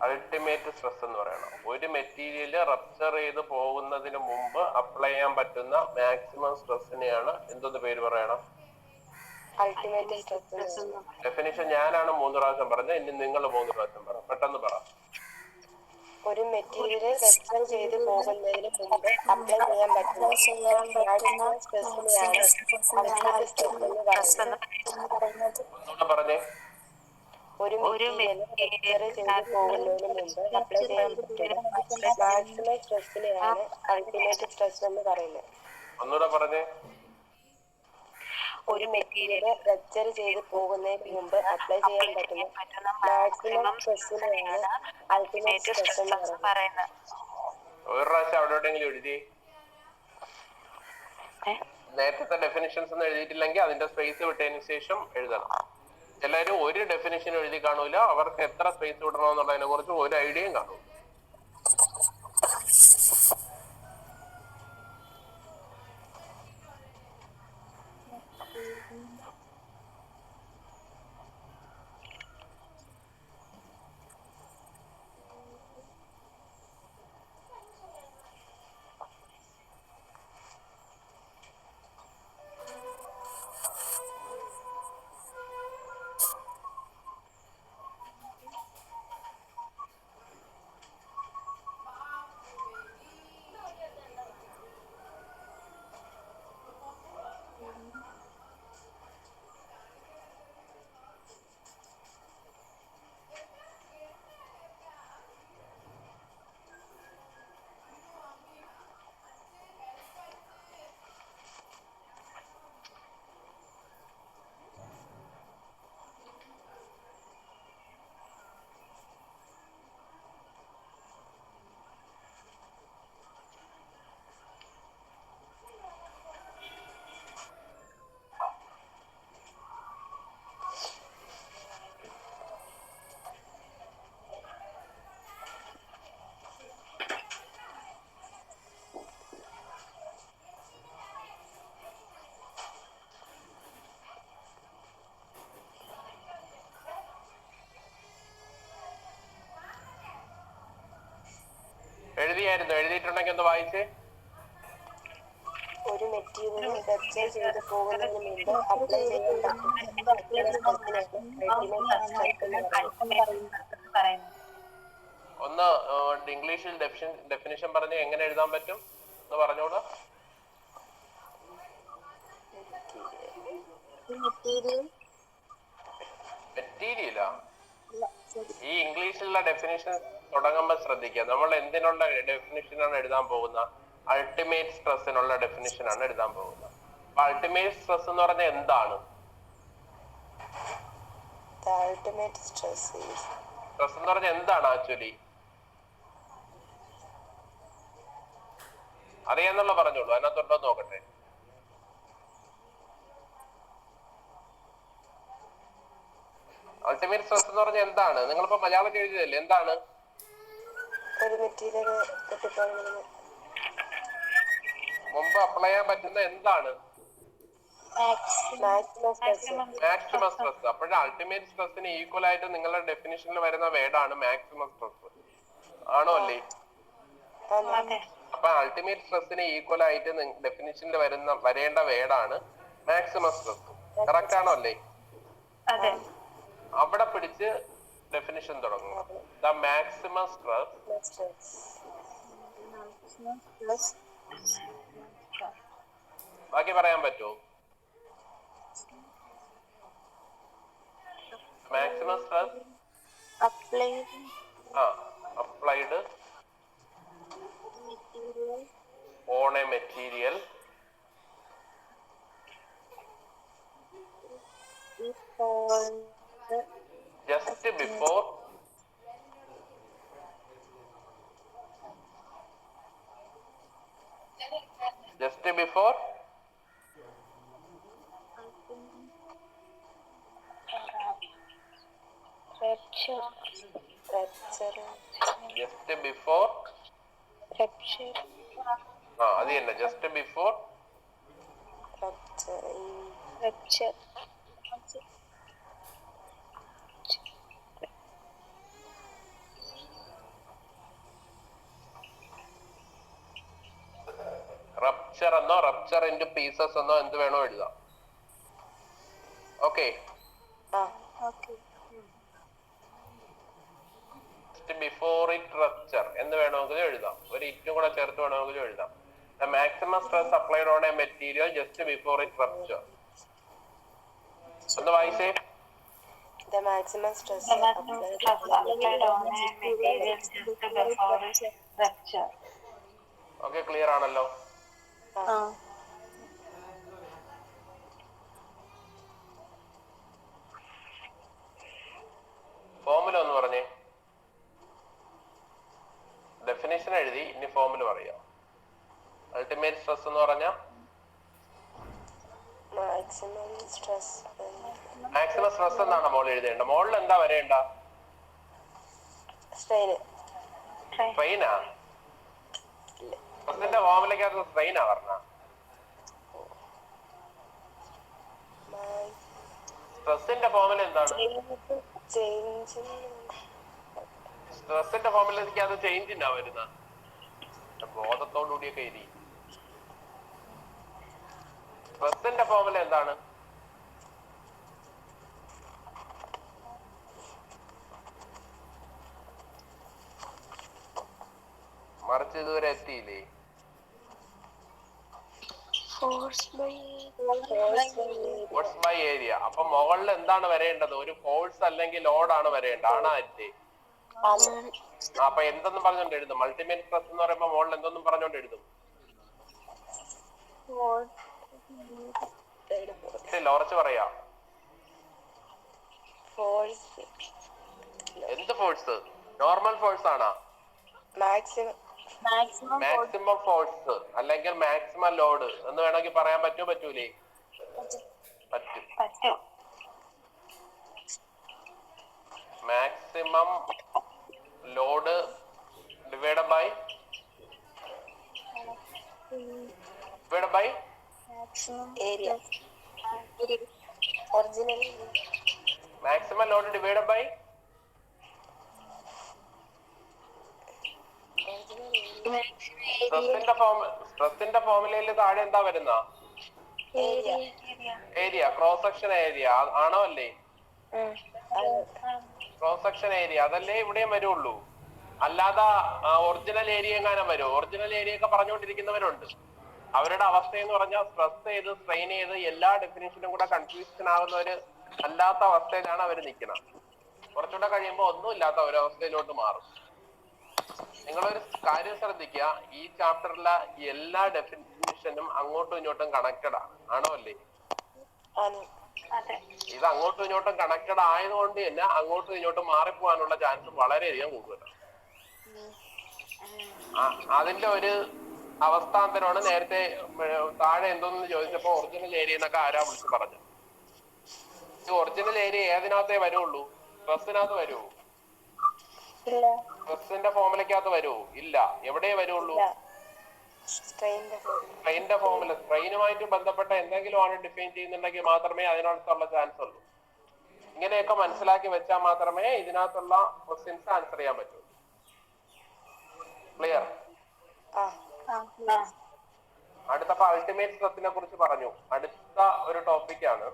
അൾട്ടിമേറ്റ് സ്ട്രെസ് എന്ന് പറയണം. ഒരു മെറ്റീരിയല് റപ്ചർ ചെയ്ത് പോകുന്നതിന് മുമ്പ് അപ്ലൈ ചെയ്യാൻ പറ്റുന്ന മാക്സിമം സ്ട്രെസ്സിനെയാണ് എന്തെന്ന് പേര് പറയണം? ഡെഫിനിഷൻ ഞാനാണ് 3 പ്രാവശ്യം പറഞ്ഞത്, ഇനി നിങ്ങൾ 3 പ്രാവശ്യം പറ. പെട്ടെന്ന് പറ. ഒരു മെറ്റീരിയൽ റപ്ചർ ചെയ്ത് പോകുന്നതിന് മുമ്പ് അപ്ലൈ ചെയ്യാൻ പറ്റുന്ന സ്ട്രെസ്സിനെയാണ് അൾട്ടിമേറ്റ് സ്ട്രെസ് എന്ന് പറയുന്നത്. ഒന്നുകൂടെ പറഞ്ഞേ. ഒരു മെറ്റീരിയൽ റപ്ചർ ചെയ്ത് പോകുന്നതിന് മുമ്പ് അപ്ലൈ ചെയ്യാൻ പറ്റുന്ന മാക്സിമം സ്ട്രെസ്സിനെയാണ് അൾട്ടിമേറ്റ് സ്ട്രെസ് എന്ന് പറയുന്നത്. ഒന്നുകൂടെ പറഞ്ഞേ. ഒരു മെറ്റീരിയൽ റപ്ചർ ചെയ്ത് പോകുന്നതിന് മുമ്പ് അപ്ലൈ ചെയ്യാൻ പറ്റുന്ന മാക്സിമം സ്ട്രെസ്സിനെയാണ് അൾട്ടിമേറ്റ് സ്ട്രെസ് എന്ന് പറയുന്നത്. ഒരു പ്രാവശ്യം അവിടെ എവിടെയെങ്കിലും എഴുതി. നേരത്തെ ഡെഫിനിഷൻസ് ഒന്നും എഴുതിയിട്ടില്ലെങ്കിൽ അതിന്റെ സ്പേസ് വിട്ടതിന് ശേഷം എഴുതണം. എല്ലാവരും ഒരു ഡെഫിനിഷൻ എഴുതി കാണൂല. അവർക്ക് എത്ര സ്പേസ് വിടണമെന്നുള്ളതിനെ കുറിച്ച് ഒരു ഐഡിയയും കാണൂല. എഴുതിയിട്ടുണ്ടെങ്കിൽ ഒന്ന് വായിച്ചേ. ഒരു മെറ്റീരിയൽ റപ്ചർ ചെയ്ത് പോകുന്നതിന് മുമ്പ് അപ്ലൈ ചെയ്യാൻ ഒന്ന് ഇംഗ്ലീഷിൽ ഡെഫിനിഷൻ പറഞ്ഞ് എങ്ങനെ എഴുതാൻ പറ്റും എന്ന് പറഞ്ഞോളൂ. മെറ്റീരിയലാ? ഈ ഇംഗ്ലീഷിലുള്ള ഡെഫിനിഷൻ തുടങ്ങുമ്പോൾ ശ്രദ്ധിക്കുക, നമ്മൾ എന്തിനുള്ള ഡെഫിനിഷനാണ് എഴുതാൻ പോകുന്നത്? അൾട്ടിമേറ്റ് സ്ട്രെസ്സിനുള്ള ഡെഫിനിഷനാണ് എഴുതാൻ പോകുന്നത്. അപ്പൊ അൾട്ടിമേറ്റ് സ്ട്രെസ് എന്ന് പറഞ്ഞാൽ എന്താണ്? സ്ട്രെസ് എന്ന് പറഞ്ഞാൽ എന്താണ് ആക്ച്വലി? അറിയാന്നുള്ള പറഞ്ഞോളൂ, അതിനകത്തുണ്ടോ നോക്കട്ടെ. അൾട്ടിമേറ്റ് സ്ട്രെസ് എന്ന് പറഞ്ഞാൽ എന്താണ്? നിങ്ങളിപ്പോ മലയാളത്തിൽ എഴുതിയതല്ലേ, എന്താണ്? ഒരു മെറ്റീരിയൽ മുമ്പ് അപ്ലൈ ചെയ്യാൻ പറ്റുന്ന എന്താണ്? Maximum stress. അപ്പോഴും അൾട്ടിമേറ്റ് സ്ട്രെസ്സിന് ഈക്വൽ ആയിട്ട് നിങ്ങളുടെ ഡെഫിനിഷനിൽ വരുന്ന വേർഡാണ് മാക്സിമം സ്ട്രെസ്. ആണോ അല്ലേ? അപ്പൊ അൾട്ടിമേറ്റ് സ്ട്രെസ്സിന് ഈക്വൽ ആയിട്ട് ഡെഫിനിഷനിൽ വരേണ്ട വേർഡാണ് മാക്സിമം സ്ട്രെസ്. കറക്റ്റ് ആണോ അല്ലേ? അതെ. അവിടെ പിടിച്ച് ഡെഫിനിഷൻ തുടങ്ങുക. ദ മാക്സിമം സ്ട്രെസ് ബാക്കി പറയാൻ പറ്റുമോ? Maximum stress applied on A material just before അത് തന്നെ just before റപ്ചർ എന്നോ റപ്ചർ ഇൻറ്റു പീസസ് എന്നോ എന്ത് വേണോ എഴുതാം. ഓക്കെ, ബിഫോർ ഇറ്റ് റപ്ചർ എന്ന് വേണമെങ്കിലും എഴുതാം. ഒരു ഇറ്റും കൂടെ ചേർത്ത് വേണമെങ്കിലും എഴുതാം. The maximum stress applied on a material just before it rupture. ഒന്ന് വായിച്ചേ. The maximum stress applied on a material just before it rupture. Okay, clear ആണല്ലോ? ഫോമുല ഒന്ന് പറഞ്ഞേ. ഡെഫിനേഷൻ എഴുതി, ഇനി ഫോമുല പറയാം. അൾട്ടിമേറ്റ് സ്ട്രെസ് എന്ന് പറഞ്ഞ maximum stress എന്നാണ് മോൾ എഴുതേണ്ട. മോളിൽ എന്താ വരേണ്ട? സ്ട്രെയിനാ? സ്ട്രെസിന്റെ ഫോമുലക്കകത്ത് സ്ട്രെയിനാ പറഞ്ഞ. സ്ട്രെസിന്റെ ഫോമുല എന്താണ്? സ്ട്രെസിന്റെ ഫോമുലക്കകത്ത് ചേഞ്ചിനാ വരുന്ന. ബോധത്തോടുകൂടിയൊക്കെ ഇരി. സ്ട്രെസിന്റെ ഫോമുല എന്താണ്? മറിച്ച് ഇതുവരെ എത്തിയില്ലേ? Force by area. അപ്പൊ മുകളിൽ എന്താണ് വരേണ്ടത്? ഒരു ഫോഴ്സ് അല്ലെങ്കിൽ ലോഡ് ആണ് വരേണ്ടത്. ആണോ അല്ലേ? അപ്പൊ എന്തെന്നും പറഞ്ഞോണ്ട് എഴുതും? അൾട്ടിമേറ്റ് സ്ട്രെസ് എന്ന് പറയുമ്പോ മുകളിൽ എന്തെന്നും പറഞ്ഞോണ്ട് എഴുതും? ഉറച്ചു പറയാ. എന്ത് ഫോഴ്സ്? നോർമൽ ഫോഴ്സ് ആണോ? മാക്സിമം ഫോഴ്സ് അല്ലെങ്കിൽ മാക്സിമം ലോഡ് എന്ന് വേണമെങ്കിൽ പറയാൻ പറ്റുമോ? പറ്റൂലേ? പറ്റും. Maximum load divide by area. Original. Maximum load divided by സ്ട്രെസിന്റെ ഫോമുലയിൽ താഴെ എന്താ വരുന്ന? ഏരിയ, ക്രോസ് സെക്ഷൻ ഏരിയ ആണോ അല്ലേ? ക്രോസ് സെക്ഷൻ ഏരിയ അതല്ലേ ഇവിടെയും വരുള്ളൂ. അല്ലാതെ ഒറിജിനൽ ഏരിയ എങ്ങാനും വരും. ഒറിജിനൽ ഏരിയ ഒക്കെ പറഞ്ഞുകൊണ്ടിരിക്കുന്നവരുണ്ട്. അവരുടെ അവസ്ഥ എന്ന് പറഞ്ഞാൽ സ്ട്രെസ് ചെയ്ത് സ്ട്രെയിൻ ചെയ്ത് എല്ലാ ഡെഫിനേഷനും കൂടെ കൺഫ്യൂഷൻ ആകുന്നവര് അല്ലാത്ത അവസ്ഥയിലാണ് അവർ നിൽക്കുന്നത്. കുറച്ചുകൂടെ കഴിയുമ്പോൾ ഒന്നും ഇല്ലാത്ത ഒരവസ്ഥയിലോട്ട് മാറും. നിങ്ങളൊരു കാര്യം ശ്രദ്ധിക്കുക, ഈ ചാപ്റ്ററിലെ എല്ലാ ഡെഫിനിഷനും അങ്ങോട്ടും ഇങ്ങോട്ടും കണക്റ്റഡ് ആണോ അല്ലേ? ഇത് അങ്ങോട്ടും ഇങ്ങോട്ടും കണക്റ്റഡ് ആയതുകൊണ്ട് തന്നെ അങ്ങോട്ടും ഇങ്ങോട്ടും മാറിപ്പോവാനുള്ള ചാൻസ് വളരെയധികം കൂടുതലാണ്. അതിന്റെ ഒരു അവസ്ഥാന്തരമാണ് നേരത്തെ താഴെ എന്തോന്ന് ചോദിച്ചപ്പോ ഒറിജിനൽ ഏരിയ എന്നൊക്കെ ആരാ വിളിച്ച് പറഞ്ഞു. ഈ ഒറിജിനൽ ഏരിയ ഏതിനകത്തേ വരുള്ളൂ? സ്ട്രെസ്സിനകത്ത് വരുമോ? സ്ട്രെസ്സിന്റെ ഫോമുലക്കകത്ത് വരുമോ? ഇല്ല. എവിടെ വരുള്ളൂ? സ്ട്രെയിനിന്റെ ഫോമുല. സ്ട്രെയിനുമായിട്ട് ബന്ധപ്പെട്ട എന്തെങ്കിലും ആണ് ഡിഫൈൻ ചെയ്യുന്നുണ്ടെങ്കിൽ മാത്രമേ അതിനകത്തുള്ള ചാൻസ് ഉള്ളൂ. ഇങ്ങനെയൊക്കെ മനസ്സിലാക്കി വെച്ചാൽ മാത്രമേ ഇതിനകത്തുള്ള ക്വസ്റ്റ്യൻസ് ആൻസർ ചെയ്യാൻ പറ്റൂ. ക്ലിയർ? അടുത്തപ്പോ അൾട്ടിമേറ്റ് സ്ട്രെസ്സിനെ കുറിച്ച് പറഞ്ഞു. അടുത്ത ഒരു ടോപ്പിക്കാണ്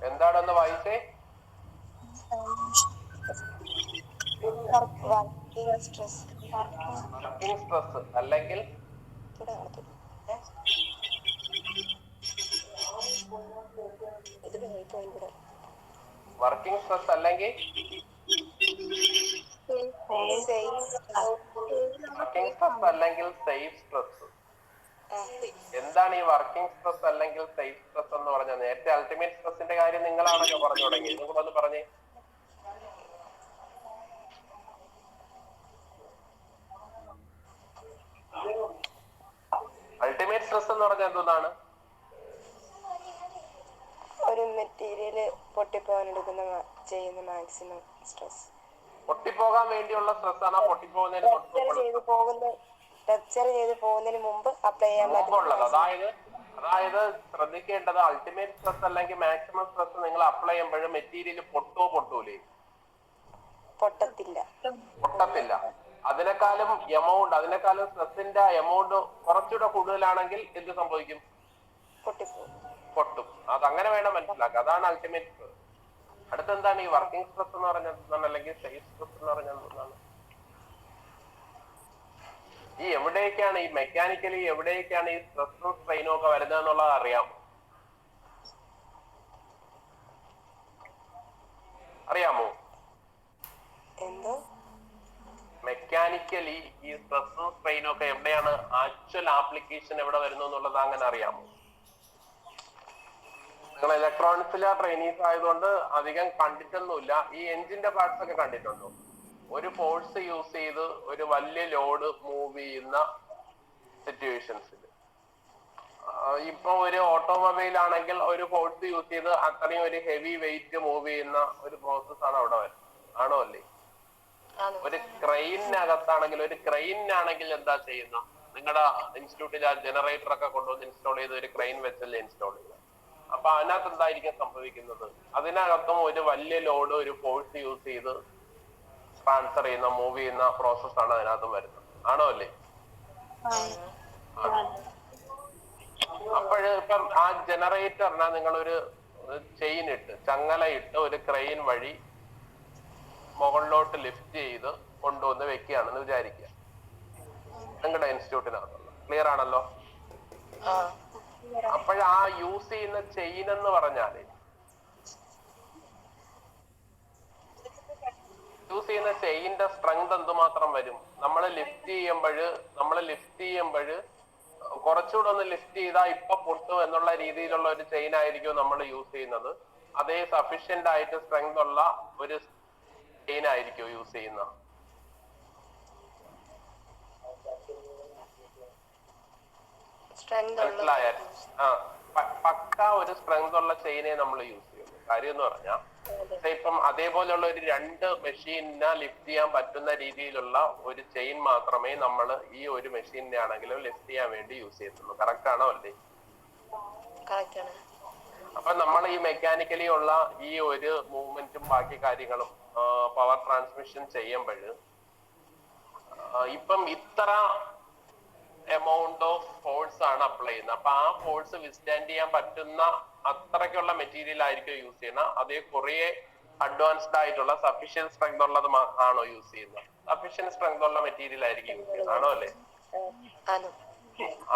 എന്താണെന്ന് വായിച്ചേ. വർക്കിംഗ് സ്ട്രെസ് അല്ലെങ്കിൽ വർക്കിംഗ് സ്ട്രെസ് അല്ലെങ്കിൽ വർക്കിംഗ് സ്ട്രെസ് അല്ലെങ്കിൽ സേഫ് സ്ട്രെസ്. എന്താണ് ഈ വർക്കിംഗ് സ്ട്രെസ് അല്ലെങ്കിൽ സേഫ് സ്ട്രെസ് എന്ന് പറഞ്ഞത്? നേരത്തെ അൾട്ടിമേറ്റ് സ്ട്രെസ്സിന്റെ കാര്യം നിങ്ങളാണല്ലോ പറഞ്ഞു തുടങ്ങി. ഇതും കൂടെ ഒന്ന് പറഞ്ഞേ. അൾട്ടിമേറ്റ് സ്ട്രെസ് എന്ന് പറഞ്ഞാൽ എന്താണ്? ഒരു മെറ്റീരിയല് പൊട്ടിപ്പോകാൻ ചെയ്യുന്ന മാക്സിമം സ്ട്രെസ്. പൊട്ടിപ്പോകാൻ വേണ്ടിയുള്ള സ്ട്രെസ് ആണോ പൊട്ടിപ്പോകുന്നതിന് റപ്ചർ ചെയ്ത് പോകുന്നതിന് മുമ്പ് അപ്ലൈ ചെയ്യാൻ മുമ്പുള്ളത്? അതായത് ശ്രദ്ധിക്കേണ്ടത് അൾട്ടിമേറ്റ് സ്ട്രെസ് അല്ലെങ്കിൽ മാക്സിമം സ്ട്രെസ് നിങ്ങൾ അപ്ലൈ ചെയ്യുമ്പോഴും മെറ്റീരിയൽ പൊട്ടൂലേ? പൊട്ടത്തില്ല. അതിനേക്കാളും സ്ട്രെസ്സിന്റെ എമൗണ്ട് കുറച്ചുകൂടെ കൂടുതലാണെങ്കിൽ എന്ത് സംഭവിക്കും? പൊട്ടും. അതങ്ങനെ വേണം മനസ്സിലാക്കുക. അതാണ് അൾട്ടിമേറ്റ് സ്ട്രെസ്. അടുത്തെന്താണ് ഈ വർക്കിംഗ് സ്ട്രെസ് എന്ന് പറഞ്ഞത് അല്ലെങ്കിൽ സേഫ് സ്ട്രെസ് എന്ന് പറഞ്ഞത് എന്താണ്? ഈ എവിടേക്കാണ് ഈ മെക്കാനിക്കലി എവിടേക്കാണ് ഈ സ്ട്രെസ്സും സ്ട്രെയിനും ഒക്കെ വരുന്നത് എന്നുള്ളത് അറിയാമോ? എന്തോ മെക്കാനിക്കലി ഈ സ്ട്രെസ്സും സ്ട്രെയിനും ഒക്കെ എവിടെയാണ് ആക്ച്വൽ ആപ്ലിക്കേഷൻ എവിടെ വരുന്നു എന്നുള്ളത് അങ്ങനെ അറിയാമോ? നിങ്ങൾ ഇലക്ട്രോണിക്സിലെ ട്രെയിനീസ് ആയതുകൊണ്ട് അധികം കണ്ടിട്ടൊന്നുമില്ല. ഈ എഞ്ചിന്റെ പാർട്സ് ഒക്കെ കണ്ടിട്ടുണ്ടോ? ഒരു ഫോഴ്സ് യൂസ് ചെയ്ത് ഒരു വലിയ ലോഡ് മൂവ് ചെയ്യുന്ന സിറ്റുവേഷൻസിൽ, ഇപ്പൊ ഒരു ഓട്ടോമൊബൈൽ ആണെങ്കിൽ ഒരു ഫോഴ്സ് യൂസ് ചെയ്ത് അത്രയും ഒരു ഹെവി വെയിറ്റ് മൂവ് ചെയ്യുന്ന ഒരു പ്രോസസ് ആണ് അവിടെ വരുന്നത്. ആണോ അല്ലേ? ഒരു ക്രെയിനാണെങ്കിൽ എന്താ ചെയ്യുന്ന? നിങ്ങളുടെ ഇൻസ്റ്റിറ്റ്യൂട്ടിൽ ആ ജനറേറ്റർ ഒക്കെ കൊണ്ടുവന്ന് ഇൻസ്റ്റാൾ ചെയ്ത് ഒരു ക്രെയിൻ വെച്ചല്ലേ ഇൻസ്റ്റാൾ ചെയ്യുക. അപ്പൊ അതിനകത്ത് എന്തായിരിക്കും സംഭവിക്കുന്നത്? അതിനകത്തും ഒരു വലിയ ലോഡ് ഒരു ഫോഴ്സ് യൂസ് ചെയ്ത് ട്രാൻസ്ഫർ ചെയ്യുന്ന മൂവ് ചെയ്യുന്ന പ്രോസസ് ആണ് അതിനകത്ത് വരുന്നത്. ആണോ അല്ലേ? അപ്പോഴ് ഇപ്പം ആ ജനറേറ്ററിനെ നിങ്ങളൊരു ചങ്ങലയിട്ട് ഒരു ക്രെയിൻ വഴി മുകളിലോട്ട് ലിഫ്റ്റ് ചെയ്ത് കൊണ്ടുവന്ന് വെക്കുകയാണെന്ന് വിചാരിക്കുക. നിങ്ങളുടെ ഇൻസ്റ്റിറ്റ്യൂട്ടിനകത്തുള്ള ക്ലിയർ ആണല്ലോ? അപ്പോഴാ യൂസ് ചെയ്യുന്ന ചെയിൻ എന്ന് പറഞ്ഞാല് യൂസ് ചെയ്യുന്ന ചെയിന്റെ സ്ട്രെങ്ത് എന്തുമാത്രം വരും? നമ്മൾ ലിഫ്റ്റ് ചെയ്യുമ്പോഴ് കുറച്ചുകൂടെ ഒന്ന് ലിഫ്റ്റ് ചെയ്താൽ ഇപ്പൊ പൊട്ടും എന്നുള്ള രീതിയിലുള്ള ഒരു ചെയിൻ ആയിരിക്കും നമ്മൾ യൂസ് ചെയ്യുന്നത്. അതേ സഫീഷ്യന്റ് ആയിട്ട് സ്ട്രെങ്ത് ഉള്ള ഒരു ചെയിൻ ആയിരിക്കും യൂസ് ചെയ്യുന്ന? മനസ്സിലായാൽ? പക്ക ഒരു സ്ട്രെങ്ത് ഉള്ള ചെയിനെ നമ്മൾ യൂസ് ചെയ്യുന്നു. കാര്യം എന്ന് പറഞ്ഞാൽ ഇപ്പം അതേപോലെയുള്ള ഒരു 2 മെഷീനെ ലിഫ്റ്റ് ചെയ്യാൻ പറ്റുന്ന രീതിയിലുള്ള ഒരു ചെയിൻ മാത്രമേ നമ്മൾ ഈ ഒരു മെഷീനെ ആണെങ്കിലും ലിഫ്റ്റ് ചെയ്യാൻ വേണ്ടി യൂസ് ചെയ്യത്തുള്ളൂ. കറക്റ്റ് ആണോ അല്ലേ? അപ്പൊ നമ്മൾ ഈ മെക്കാനിക്കലി ഉള്ള ഈ ഒരു മൂവ്മെന്റും ബാക്കി കാര്യങ്ങളും പവർ ട്രാൻസ്മിഷൻ ചെയ്യുമ്പോൾ ഇപ്പം ഇത്ര എമൗണ്ട് ഓഫ് ഫോഴ്സ് ആണ് അപ്ലൈ ചെയ്യുന്നത്. അപ്പൊ ആ ഫോഴ്സ് വിസ്റ്റാൻഡ് ചെയ്യാൻ പറ്റുന്ന അത്രയ്ക്കുള്ള മെറ്റീരിയൽ ആയിരിക്കും യൂസ് ചെയ്യുന്നത്. അതേ കുറെ അഡ്വാൻസ്ഡ് ആയിട്ടുള്ള സഫീഷ്യന്റ് സ്ട്രെങ്ത് ഉള്ളത് ആണോ യൂസ് ചെയ്യുന്നത്? സഫീഷ്യന്റ് സ്ട്രെങ്ത് ഉള്ള മെറ്റീരിയൽ ആയിരിക്കും യൂസ് ചെയ്യുന്നത്. ആണോ അല്ലേ?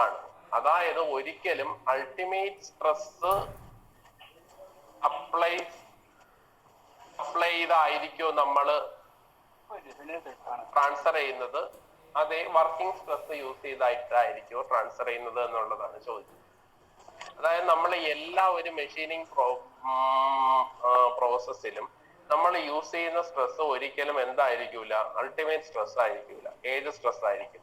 ആണ്. അതായത് ഒരിക്കലും അൾട്ടിമേറ്റ് സ്ട്രെസ് അപ്ലൈ ചെയ്തായിരിക്കും നമ്മള് ട്രാൻസ്ഫർ ചെയ്യുന്നത്. അതേ വർക്കിംഗ് സ്ട്രെസ് യൂസ് ചെയ്തായിട്ടായിരിക്കും ട്രാൻസ്ഫർ ചെയ്യുന്നത് എന്നുള്ളതാണ് ചോദ്യം. അതായത് നമ്മൾ എല്ലാ ഒരു മെഷീനിങ് പ്രോസസ്സിലും നമ്മൾ യൂസ് ചെയ്യുന്ന സ്ട്രെസ് ഒരിക്കലും എന്തായിരിക്കൂല? Ultimate stress ആയിരിക്കൂല. ഏത് സ്ട്രെസ് ആയിരിക്കും?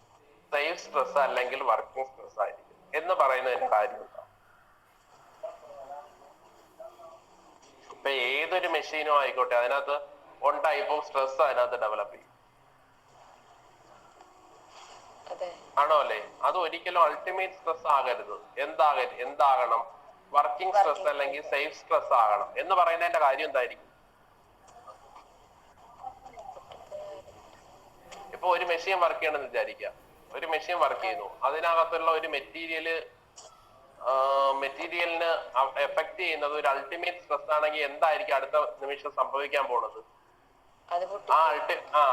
സേഫ് സ്ട്രെസ് അല്ലെങ്കിൽ വർക്കിംഗ് സ്ട്രെസ് ആയിരിക്കും എന്ന് പറയുന്നതിന് കാര്യമുണ്ടോ? ഇപ്പൊ ഏതൊരു മെഷീനും ആയിക്കോട്ടെ അതിനകത്ത് 1 ടൈപ്പ് ഓഫ് സ്ട്രെസ് അതിനകത്ത് ഡെവലപ്പ് ചെയ്യും. അതെ. ആണോ അല്ലേ? അത് ഒരിക്കലും അൾട്ടിമേറ്റ് സ്ട്രെസ് ആകരുത്. എന്താകണം? വർക്കിംഗ് സ്ട്രെസ് അല്ലെങ്കിൽ സേഫ് സ്ട്രെസ് ആകണം എന്ന് പറയുന്നതിന്റെ കാര്യം എന്തായിരിക്കും? ഇപ്പൊ ഒരു മെഷീൻ വർക്ക് ചെയ്യണമെന്ന് വിചാരിക്കുക. ഒരു മെഷീൻ വർക്ക് ചെയ്യുന്നു, അതിനകത്തുള്ള ഒരു മെറ്റീരിയലിന് എഫക്ട് ചെയ്യുന്നത് ഒരു അൾട്ടിമേറ്റ് സ്ട്രെസ് ആണെങ്കിൽ എന്തായിരിക്കും അടുത്ത നിമിഷം സംഭവിക്കാൻ പോണത്?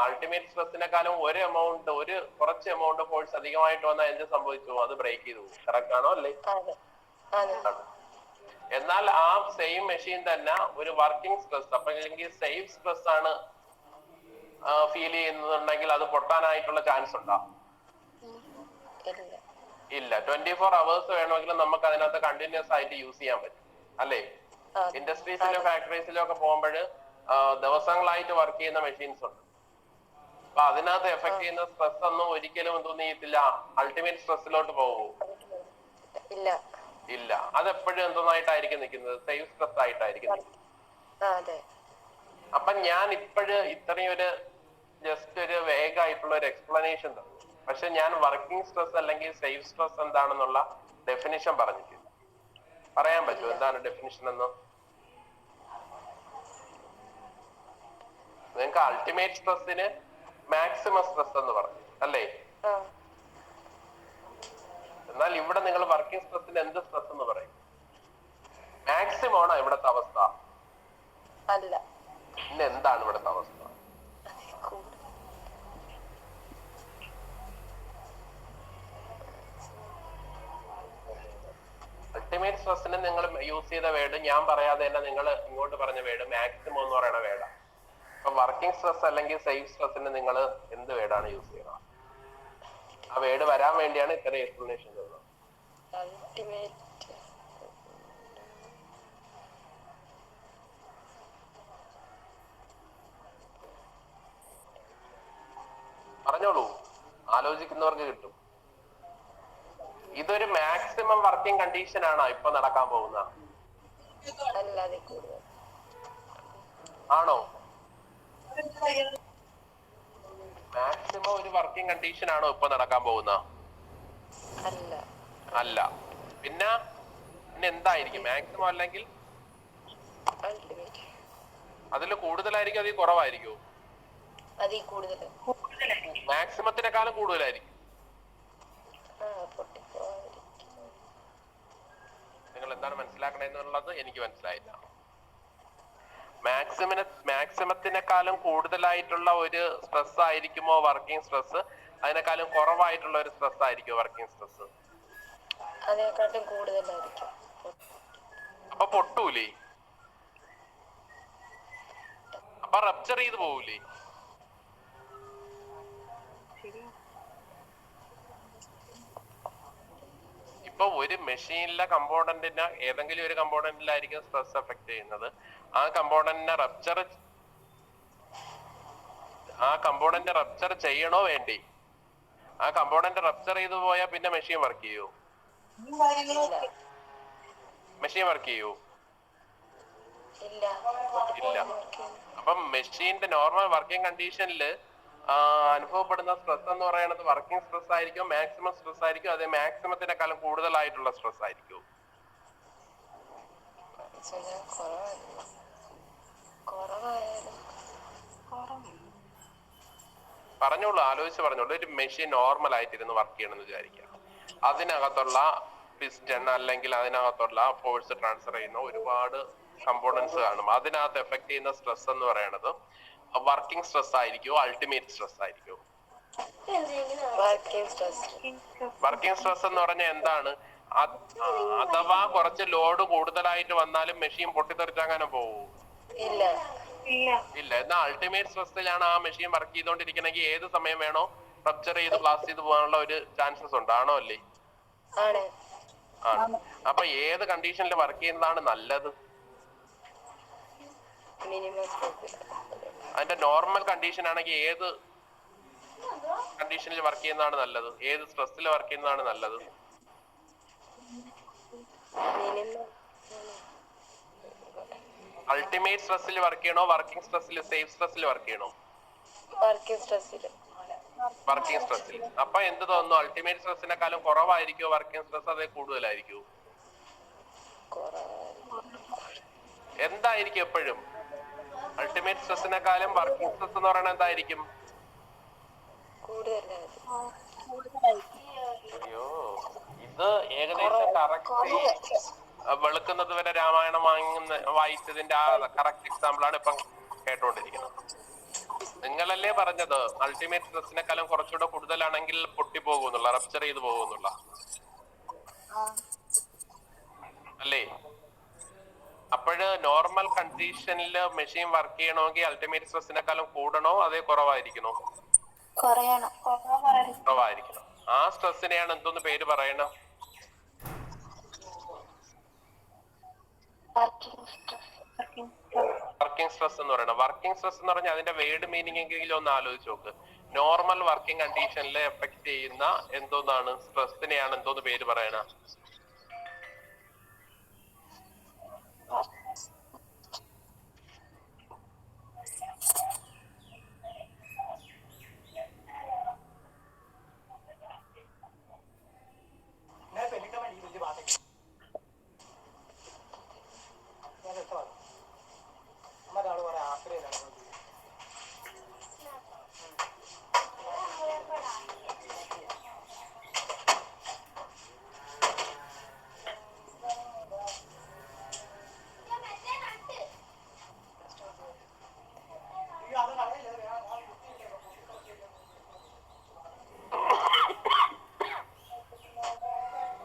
അൾട്ടിമേറ്റ് സ്ട്രെസ്സിനെക്കാളും കുറച്ച് എമൗണ്ട് ഫോഴ്സ് അധികമായിട്ട് വന്നാൽ എന്ത് സംഭവിച്ചു? അത് ബ്രേക്ക് ചെയ്തു. കറക്റ്റ് ആണോ അല്ലേ? എന്നാൽ ആ സെയിം മെഷീൻ തന്നെ ഒരു വർക്കിംഗ് സ്ട്രെസ് അപ്പൊ അല്ലെങ്കിൽ സേഫ് സ്ട്രെസ് ആണ് ഫീൽ ചെയ്യുന്നുണ്ടെങ്കിൽ അത് പൊട്ടാനായിട്ടുള്ള ചാൻസ് ഉണ്ടോ? ഇല്ല. 24 hours വേണമെങ്കിലും നമുക്ക് അതിനകത്ത് കണ്ടിന്യൂസ് ആയിട്ട് യൂസ് ചെയ്യാൻ പറ്റും അല്ലേ? ഇൻഡസ്ട്രീസിലോ ഫാക്ടറീസിലോ ഒക്കെ പോകുമ്പോൾ ദിവസങ്ങളായിട്ട് വർക്ക് ചെയ്യുന്ന മെഷീൻസ് ഉണ്ട്. അപ്പൊ അതിനകത്ത് എഫക്ട് ചെയ്യുന്ന സ്ട്രെസ് ഒന്നും ഒരിക്കലും എന്തൊന്നും ചെയ്യത്തില്ല, അൾട്ടിമേറ്റ് സ്ട്രെസ്സിലോട്ട് പോകുമോ? ഇല്ല. അതെപ്പോഴും എന്തോന്നായിട്ടായിരിക്കും നിൽക്കുന്നത്? സേഫ് സ്ട്രെസ് ആയിട്ടായിരിക്കും നിൽക്കുന്നത്. അപ്പൊ ഞാൻ ഇത്രയും ഒരു ജസ്റ്റ് ഒരു വേഗമായിട്ടുള്ള ഒരു എക്സ്പ്ലനേഷൻ തന്നു. പക്ഷെ ഞാൻ വർക്കിംഗ് സ്ട്രെസ് അല്ലെങ്കിൽ സേഫ് സ്ട്രെസ് എന്താണെന്നുള്ള ഡെഫിനിഷൻ പറഞ്ഞിട്ടില്ല. പറയാൻ പറ്റുമോ എന്താണ് ഡെഫിനിഷൻ എന്ന്? നിങ്ങൾക്ക് അൾട്ടിമേറ്റ് സ്ട്രെസ്സിന് മാക്സിമം സ്ട്രെസ് എന്ന് പറഞ്ഞു അല്ലേ? എന്നാൽ ഇവിടെ നിങ്ങൾ വർക്കിംഗ് സ്ട്രെസ്സിന് എന്ത് സ്ട്രെസ് എന്ന് പറയും? മാക്സിമം ആണോ ഇവിടുത്തെ അവസ്ഥ? അല്ല. പിന്നെ എന്താണ് ഇവിടുത്തെ അവസ്ഥ? അൾട്ടിമേറ്റ് സ്ട്രെസ്സിന് നിങ്ങൾ യൂസ് ചെയ്ത വേർഡ് ഞാൻ പറയാതെ തന്നെ നിങ്ങൾ ഇങ്ങോട്ട് പറഞ്ഞ വേർഡ് മാക്സിമം എന്ന് പറയുന്ന വേർഡാണ്. അപ്പൊ വർക്കിംഗ് സ്ട്രെസ് അല്ലെങ്കിൽ സേഫ് സ്ട്രെസ്സിന് നിങ്ങൾ എന്ത് വേർഡാണ് യൂസ് ചെയ്യുന്നത്? ആ വേർഡ് വരാൻ വേണ്ടിയാണ് ഇത്രയും എക്സ്പ്ലനേഷൻ തന്നത്. പറഞ്ഞോളൂ, ആലോചിക്കുന്നവർക്ക് കിട്ടും. ഇതൊരു മാക്സിമം വർക്കിംഗ് കണ്ടീഷൻ ആണോ ഇപ്പൊ നടക്കാൻ പോകുന്ന? ആണോ? മാക്സിമം ഒരു വർക്കിംഗ് കണ്ടീഷൻ ആണോ ഇപ്പൊ നടക്കാൻ പോകുന്ന? അല്ല. പിന്നെ എന്തായിരിക്കും? മാക്സിമം അല്ലെങ്കിൽ അതിൽ കൂടുതലായിരിക്കും, അതിൽ കുറവായിരിക്കും? മാക്സിമത്തിനെക്കാളും കൂടുതലായിരിക്കും. നിങ്ങൾ എന്താണ് മനസ്സിലാക്കണെന്നുള്ളത് എനിക്ക് മനസ്സിലായില്ല. മാക്സിമത്തിനെക്കാളും കൂടുതലായിട്ടുള്ള ഒരു സ്ട്രെസ് ആയിരിക്കുമോ വർക്കിംഗ് സ്ട്രെസ്? അതിനേക്കാളും കുറവായിട്ടുള്ള ഒരു സ്ട്രെസ് ആയിരിക്കുമോ വർക്കിംഗ് സ്ട്രെസ്? അപ്പൊ പൊട്ടൂലേ? അപ്പൊ റപ്ചർ ചെയ്ത് പോകൂലേ? ഇപ്പൊ ഒരു മെഷീനിലെ കമ്പോണന്റിന് ഏതെങ്കിലും ഒരു കമ്പോണന്റിലായിരിക്കും സ്ട്രെസ് എഫക്ട് ചെയ്യുന്നത്. ആ കമ്പോണന്റ് റപ്ചർ ചെയ്യണോ വേണ്ടി? ആ കമ്പോണന്റ് റപ്ചർ ചെയ്തു പോയാൽ പിന്നെ മെഷീൻ വർക്ക് ചെയ്യൂ? മെഷീൻ വർക്ക് ചെയ്യൂ? ഇല്ല. അപ്പം മെഷീന്റെ നോർമൽ വർക്കിംഗ് കണ്ടീഷനിൽ അനുഭവപ്പെടുന്ന സ്ട്രെസ് എന്ന് പറയുന്നത് വർക്കിംഗ് സ്ട്രെസ് ആയിരിക്കും, മാക്സിമം സ്ട്രെസ് ആയിരിക്കും, അതേ മാക്സിമത്തിനേക്കാളും കൂടുതലായിട്ടുള്ള സ്ട്രെസ് ആയിരിക്കും? പറഞ്ഞോളൂ, ആലോചിച്ച് പറഞ്ഞോളൂ. ഒരു മെഷീൻ നോർമൽ ആയിട്ടിരുന്ന് വർക്ക് ചെയ്യണമെന്ന് വിചാരിക്കുക. അതിനകത്തുള്ള പിസ്റ്റൺ അല്ലെങ്കിൽ അതിനകത്തുള്ള ഫോഴ്സ് ട്രാൻസ്ഫർ ചെയ്യുന്ന ഒരുപാട് കമ്പോണൻസ് കാണും. അതിനകത്ത് എഫക്ട് ചെയ്യുന്ന സ്ട്രെസ് എന്ന് പറയുന്നത് വർക്കിംഗ് സ്ട്രെസ് ആയിരിക്കുമോ അൾട്ടിമേറ്റ് സ്ട്രെസ് ആയിരിക്കുമോ? വർക്കിംഗ് സ്ട്രെസ് എന്ന് പറഞ്ഞാൽ എന്താണ്? അഥവാ കുറച്ച് ലോഡ് കൂടുതലായിട്ട് വന്നാലും മെഷീൻ പൊട്ടിത്തെറിച്ചങ്ങനെ പോവൂ? ഇല്ല. എന്നാൽ അൾട്ടിമേറ്റ് സ്ട്രെസ്സിലാണ് ആ മെഷീൻ വർക്ക് ചെയ്തോണ്ടിരിക്കണമെങ്കിൽ ഏത് സമയം വേണോ റപ്ചർ ചെയ്ത് ബ്ലാസ്റ്റ് ചെയ്ത് പോകാനുള്ള ഒരു ചാൻസസ് ഉണ്ട്. ആണോ അല്ലേ? ആണ്. അപ്പൊ ഏത് കണ്ടീഷനിൽ വർക്ക് ചെയ്യുന്നതാണ് നല്ലത്? അതിന്റെ നോർമൽ കണ്ടീഷൻ ആണെങ്കിൽ ഏത് കണ്ടീഷനിൽ വർക്ക് ചെയ്യുന്നതാണ് നല്ലത്? ഏത് സ്ട്രെസ്സിൽ വർക്ക് ചെയ്യുന്നതാണ് നല്ലത്? അൾട്ടിമേറ്റ് സ്ട്രെസ്സിൽ വർക്ക് ചെയ്യണോ വർക്കിംഗ് സ്ട്രെസ്സിൽ സേഫ് സ്ട്രെസ്സിൽ വർക്ക് ചെയ്യണോ? വർക്കിംഗ് സ്ട്രെസ്സിൽ. അപ്പൊ എന്ത് തോന്നുന്നു, അൾട്ടിമേറ്റ് സ്ട്രെസ്സിനെക്കാളും കുറവായിരിക്കുമോ വർക്കിംഗ് സ്ട്രെസ്, അതേ കൂടുതലായിരിക്കുമോ? എന്തായിരിക്കും എപ്പോഴും അൾട്ടിമേറ്റ് സ്ട്രെസ്സിനെക്കാളും വർക്കിംഗ് സ്ട്രെസ് എന്ന് പറയുന്നത് എന്തായിരിക്കും? അയ്യോ, ഇത് ഏകദേശം കറക്റ്റ് വെളുക്കുന്നത് വരെ രാമായണം വായിച്ചതിന്റെ ആ കറക്റ്റ് എക്സാമ്പിൾ ആണ് ഇപ്പം കേട്ടോണ്ടിരിക്കുന്നത്. നിങ്ങളല്ലേ പറഞ്ഞത് അൾട്ടിമേറ്റ് സ്ട്രെസ്സിനെക്കാളും കുറച്ചുകൂടെ കൂടുതലാണെങ്കിൽ പൊട്ടിപ്പോകുന്നുള്ള, റപ്ചർ ചെയ്ത് പോകുന്നുള്ള, അല്ലേ? അപ്പോഴ് നോർമൽ കണ്ടീഷനിൽ മെഷീൻ വർക്ക് ചെയ്യണമെങ്കിൽ അൾട്ടിമേറ്റ് സ്ട്രെസ്സിനെക്കാളും കൂടണോ അതേ കുറവായിരിക്കണോ? കുറവായിരിക്കണം. ആ സ്ട്രെസ്സിനെയാണ് എന്തോന്ന് പേര് പറയണം? വർക്കിംഗ് സ്ട്രെസ് എന്ന് പറയണം. വർക്കിംഗ് സ്ട്രെസ് എന്ന് പറഞ്ഞാൽ അതിന്റെ വേർഡ് മീനിങ് എങ്കിലും ഒന്ന് ആലോചിച്ച് നോക്ക്. നോർമൽ വർക്കിംഗ് കണ്ടീഷനിൽ എഫക്ട് ചെയ്യുന്ന എന്തോന്നാണ് സ്ട്രെസ്സിനെയാണ് എന്തോന്ന് പേര് പറയണ?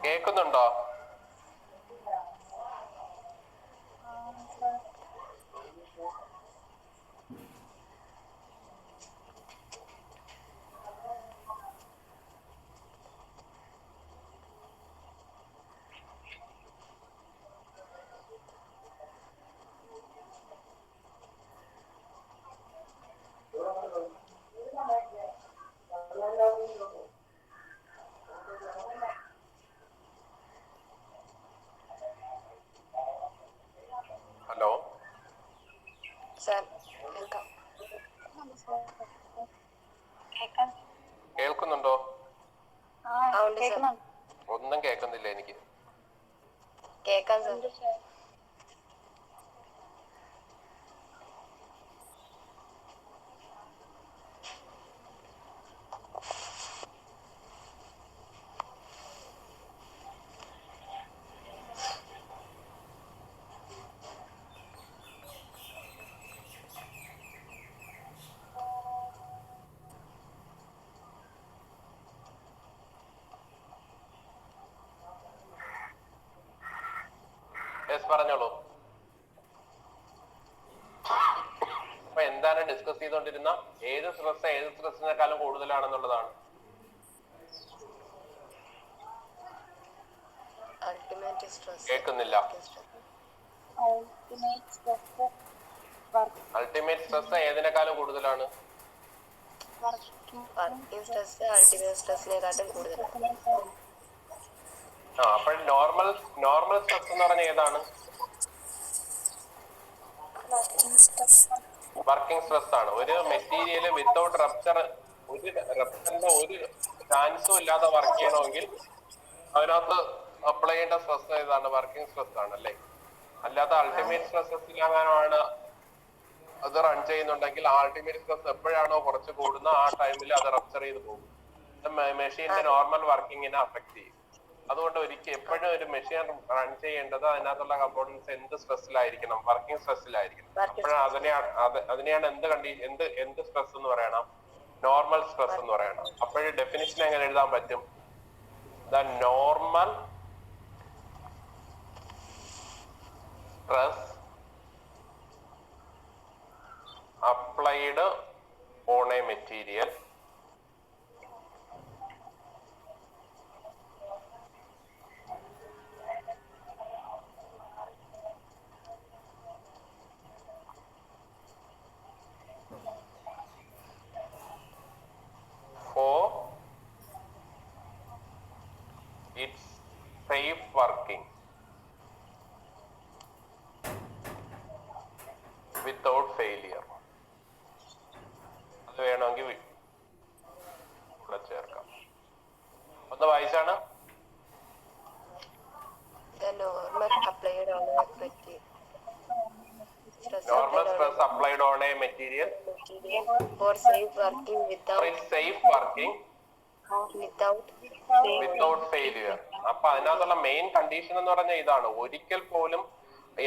കേൾക്കുന്നുണ്ടോ? ഹലോ, കേൾക്കുന്നുണ്ടോ? ഒന്നും കേൾക്കുന്നില്ല എനിക്ക്. കേക്കാം സാർ. പറഞ്ഞോളൂ. അപ്പൊ എന്താണ് ഡിസ്കസ് ചെയ്തുകൊണ്ടിരുന്ന? ഏത് സ്ട്രെസ്സിനെക്കാളും കൂടുതലാണെന്നുള്ളതാണ്. കേൾക്കുന്നില്ല. അൾട്ടിമേറ്റ് സ്ട്രെസ് ഏതിനേക്കാളും കൂടുതലാണ്? അപ്പോൾ നോർമൽ സ്ട്രെസ് എന്ന് പറഞ്ഞാൽ ഏതാണ്? വർക്കിംഗ് സ്ട്രെസ് ആണ്. ഒരു മെറ്റീരിയൽ വിത്തൗട്ട് റപ്ചറിന്റെ ഒരു ചാൻസും ഇല്ലാതെ വർക്ക് ചെയ്യണമെങ്കിൽ അതിനകത്ത് അപ്ലൈ ചെയ്യേണ്ട സ്ട്രെസ് ഏതാണ്? വർക്കിംഗ് സ്ട്രെസ് ആണ്, അല്ലേ? അല്ലാതെ അൾട്ടിമേറ്റ് സ്ട്രെസ്സിലാണ് അത് റൺ ചെയ്യുന്നുണ്ടെങ്കിൽ അൾട്ടിമേറ്റ് സ്ട്രെസ് എപ്പോഴാണോ കുറച്ച് കൂടുന്ന ആ ടൈമിൽ അത് റപ്ചർ ചെയ്ത് പോകും. മെഷീന്റെ നോർമൽ വർക്കിങ്ങിനെ അഫക്ട് ചെയ്യും. അതുകൊണ്ട് എപ്പോഴും ഒരു മെഷീൻ റൺ ചെയ്യേണ്ടത് അതിനകത്തുള്ള കമ്പോണൻസ് എന്ത് സ്ട്രെസ്സിലായിരിക്കണം? വർക്കിംഗ് സ്ട്രെസ്സിലായിരിക്കണം. അതിനെയാണ് എന്ത് സ്ട്രെസ് എന്ന് പറയണം? നോർമൽ സ്ട്രെസ് എന്ന് പറയണം. അപ്പോഴ് ഡെഫിനിഷൻ എങ്ങനെ എഴുതാൻ പറ്റും? The normal stress applied on a material for its safe working without failure. അത് വേണമെങ്കിൽ വായിച്ചാണ് The normal applied on a material. Normal stress applied on A material For safe working without failure. അപ്പൊ അതിനകത്തുള്ള main condition എന്ന് പറഞ്ഞാൽ ഇതാണ്, ഒരിക്കൽ പോലും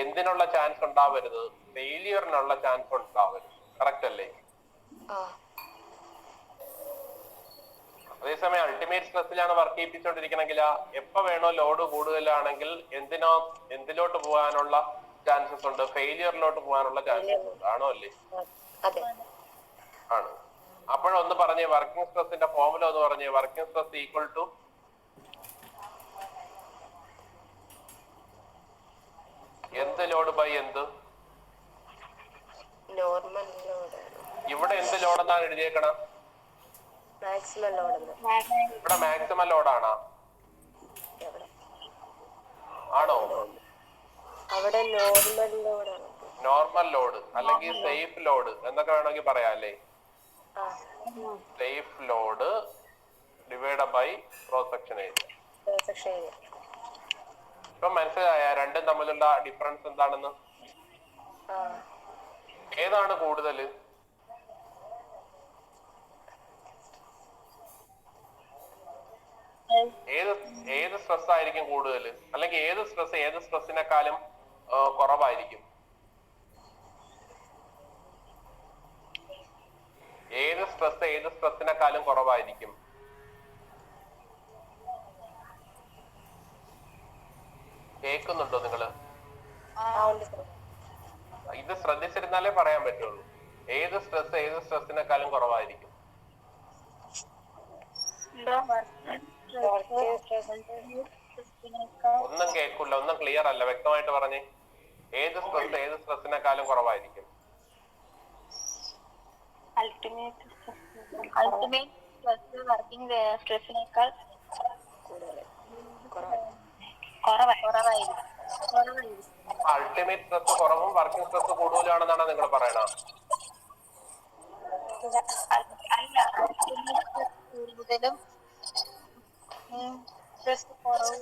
എന്തിനുള്ള ചാൻസ് ഉണ്ടാവരുത്, ഫെയിലിയറിനുള്ള ചാൻസ് ഉണ്ടാവരുത്. കറക്റ്റ് അല്ലേ? അതേസമയം അൾട്ടിമേറ്റ് സ്ട്രെസ്സിലാണ് വർക്ക് ചെയ്യിപ്പിച്ചോണ്ടിരിക്കണമെങ്കിൽ എപ്പോ വേണോ ലോഡ് കൂടുതലാണെങ്കിൽ എന്തിലോട്ട് പോകാനുള്ള ചാൻസസ് ഉണ്ട്, ഫെയിലിയറിലോട്ട് പോകാനുള്ള ചാൻസസ് ഉണ്ട്. ആണോ അല്ലേ? ആണ്. അപ്പോഴൊന്ന് പറഞ്ഞേ, വർക്കിംഗ് സ്ട്രെസ്സിന്റെ ഫോർമുല ഒന്ന് പറഞ്ഞേ. വർക്കിംഗ് സ്ട്രെസ് ഈക്വൽ ടു എന്ത് ലോഡ് ബൈ എന്ത്? Normal load. ഇവിടെ എന്ത് ലോഡെന്നാണ് എഴുതിയേക്കണം? Maximum load. ഇവിടെ മാക്സിമം ലോഡാണോ? ആണോ? അവിടെ നോർമൽ ലോഡാണ്. നോർമൽ ലോഡ് അല്ലെങ്കിൽ സേഫ് ലോഡ് എന്നൊക്കെ വേണമെങ്കിൽ പറയാം അല്ലേ? Safe load divide by cross section area. ഇപ്പൊ മനസ്സിലായ രണ്ടും തമ്മിലുള്ള ഡിഫറൻസ് എന്താണെന്ന്? ഏതാണ് കൂടുതൽ? ഏത് സ്ട്രെസ് ആയിരിക്കും കൂടുതൽ, അല്ലെങ്കിൽ ഏത് സ്ട്രെസ്സിനെക്കാളും കുറവായിരിക്കും? ഏത് സ്ട്രെസ്സിനെക്കാളും കുറവായിരിക്കും? കേൾക്കുന്നുണ്ടോ നിങ്ങള്? ഇത് ശ്രദ്ധിച്ചിരുന്നാലേ പറയാൻ പറ്റുള്ളൂ. ഏത് സ്ട്രെസ്സിനെക്കാളും കുറവായിരിക്കും? ഒന്നും കേൾക്കില്ല, ഒന്നും ക്ലിയർ അല്ല, വ്യക്തമായിട്ട് പറഞ്ഞേ. ഏത് സ്ട്രെസ്സിനെക്കാളും കുറവായിരിക്കും? അൾട്ടിമേറ്റ് സ്ട്രെസ് വർക്കിംഗ് സ്ട്രെസ്സിനേക്കാൾ കുറവായിരിക്കും. അൾട്ടിമേറ്റ് സ്ട്രെസ് കുറവും വർക്കിംഗ് സ്ട്രെസ് കൂടുതലാണെന്നാണ് നിങ്ങൾ പറയണത്? അല്ല, അൾട്ടിമേറ്റ് കൂടുതലും സ്ട്രെസ് കുറവും.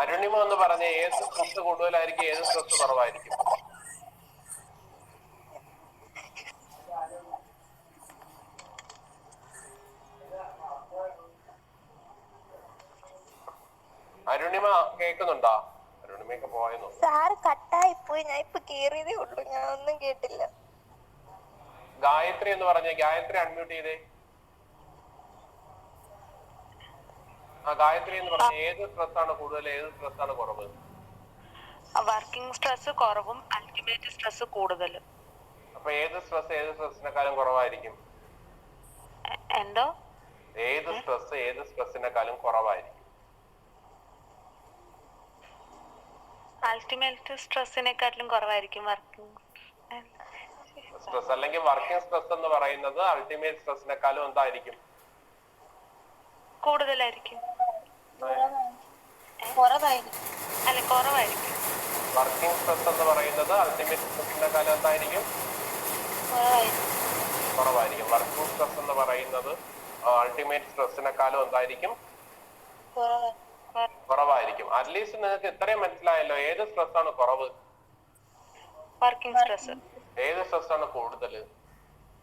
അരുണിമ എന്ന് പറഞ്ഞ ഏത് സ്ട്രെസ് കൂടുതലായിരിക്കും, ഏത് സ്ട്രെസ് കുറവായിരിക്കും? അരുണിമ കേൾക്കുന്നുണ്ടോ? അരുണിമയൊക്കെ പോയെന്നോ? സാറ് കട്ടായി പോയി, ഞാൻ ഇപ്പൊ കേറിയതേ ഉള്ളൂ, ഞാൻ ഒന്നും കേട്ടില്ല. ഗായത്രി എന്ന് പറഞ്ഞ, ഗായത്രി അൺമ്യൂട്ട് ചെയ്തേ. ഗായത്രി എന്ന് പറഞ്ഞ ഏത് സ്ട്രെസ് ആണ് കൂടുതൽ, ഏത് സ്ട്രെസ് ആണ് കുറവ്? വർക്കിംഗ് സ്ട്രെസ് കുറവും അൾട്ടിമേറ്റ് സ്ട്രെസ് കൂടുതലും. അപ്പൊ ഏത് സ്ട്രെസ്സിനെക്കാളും കുറവായിരിക്കും? എന്തോ? ഏത് സ്ട്രെസ്സിനെക്കാളും കുറവായിരിക്കും? അൾട്ടിമേറ്റ് സ്ട്രെസ്സിനെക്കാട്ടിലും കുറവായിരിക്കും വർക്കിംഗ് സ്ട്രെസ്. അല്ലെങ്കിൽ വർക്കിംഗ് സ്ട്രെസ് എന്ന് പറയുന്നത് അൾട്ടിമേറ്റ് സ്ട്രെസ്സിനെക്കാളും എന്തായിരിക്കും? കൂടുതലായിരിക്കും. അല്ല, കുറവായിരിക്കും. വർക്കിംഗ് സ്ട്രെസ് എന്ന് പറയുന്നത് അൾട്ടിമേറ്റ് സ്ട്രെസ്സിനെക്കാളും എന്തായിരിക്കും? കുറവായിരിക്കും. വർക്കിംഗ് സ്ട്രെസ് എന്ന് പറയുന്നത് അൾട്ടിമേറ്റ് സ്ട്രെസ്സിനെക്കാളും എന്തായിരിക്കും? കുറവായിരിക്കും. അറ്റ്ലീസ്റ്റ് നിങ്ങൾക്ക് ഇത്രയും മനസ്സിലായല്ലോ. ഏത് സ്ട്രെസ് ആണ് കുറവ്? Working stress. ഏത് സ്ട്രെസ് ആണ് കൂടുതൽ?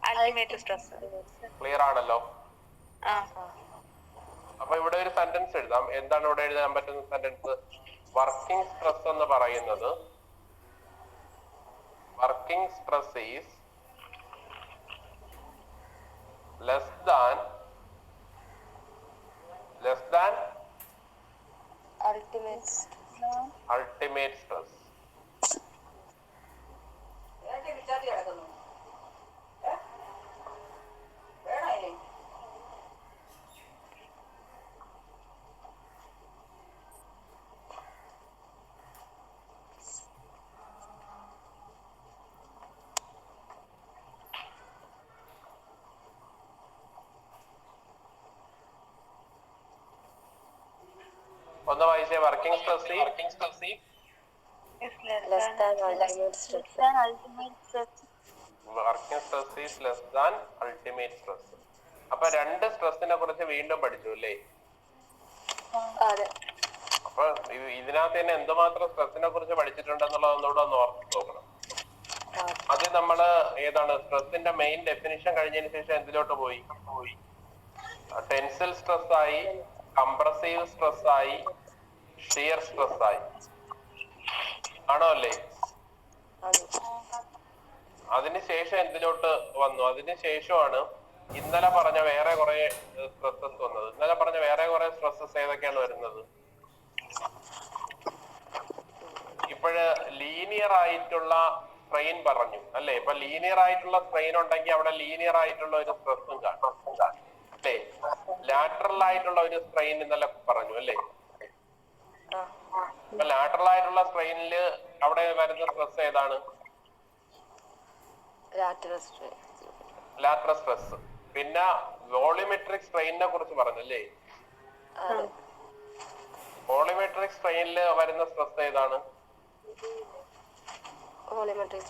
Ultimate stress. ക്ലിയർ ആണല്ലോ? അപ്പൊ ഇവിടെ ഒരു സെന്റൻസ് എഴുതാം. എന്താണ് ഇവിടെ എഴുതാൻ പറ്റുന്ന സെന്റൻസ്? വർക്കിംഗ് സ്ട്രെസ് എന്ന് പറയുന്നത്, working stress is less than ultimate stress. ഒന്ന് വായിച്ചേ. Working stress less than ultimate stress. Working stress is less than ultimate stress. അപ്പൊ രണ്ട് സ്ട്രെസ്സിനെ കുറിച്ച് വീണ്ടും പഠിച്ചു അല്ലേ? അതെ. അപ്പൊ ഇതിനകത്ത് തന്നെ എന്തുമാത്രം സ്ട്രെസ്സിനെ കുറിച്ച് പഠിച്ചിട്ടുണ്ടെന്നുള്ളത് ഒന്നുകൂടെ ഒന്ന് ഓർത്ത് നോക്കണം. അത് നമ്മള് ഏതാണ് സ്ട്രെസ്സിന്റെ മെയിൻ ഡെഫിനിഷൻ കഴിഞ്ഞതിന് ശേഷം എന്തിലോട്ട് പോയി? ടെൻസിൽ സ്ട്രെസ് ആയി, കംപ്രസീവ് സ്ട്രെസ് ആയി, ഷിയർ സ്ട്രെസ് ആയി, ആണോ അല്ലേ? അതിനുശേഷം എന്തിലോട്ട് വന്നു? അതിനുശേഷമാണ് ഇന്നലെ പറഞ്ഞ വേറെ കുറെ സ്ട്രെസ്സസ് വന്നത്. ഇന്നലെ പറഞ്ഞ വേറെ കുറെ സ്ട്രെസ്സസ് ഏതൊക്കെയാണ് വരുന്നത്? ഇപ്പോഴ് ലീനിയർ ആയിട്ടുള്ള സ്ട്രെയിൻ പറഞ്ഞു അല്ലേ? ഇപ്പൊ ലീനിയർ ആയിട്ടുള്ള സ്ട്രെയിൻ ഉണ്ടെങ്കിൽ അവിടെ ലീനിയർ ആയിട്ടുള്ള ഒരു സ്ട്രെസ്സും കാണും അല്ലേ? ലാറ്ററൽ ആയിട്ടുള്ള ഒരു സ്ട്രെയിൻ ഇന്നലെ പറഞ്ഞു അല്ലേ? ഇപ്പൊ ലാറ്ററൽ ആയിട്ടുള്ള സ്ട്രെയിനില് അവിടെ വരുന്ന സ്ട്രെസ് ഏതാണ്? Lateral stress. പിന്നെ വോളിമെട്രിക് സ്ട്രെയിനിനെ കുറിച്ച് പറഞ്ഞല്ലേ? വോളിമെട്രിക് സ്ട്രെയിനിൽ വരുന്ന സ്ട്രെസ് ഏതാണ്? വോളിമെട്രിക്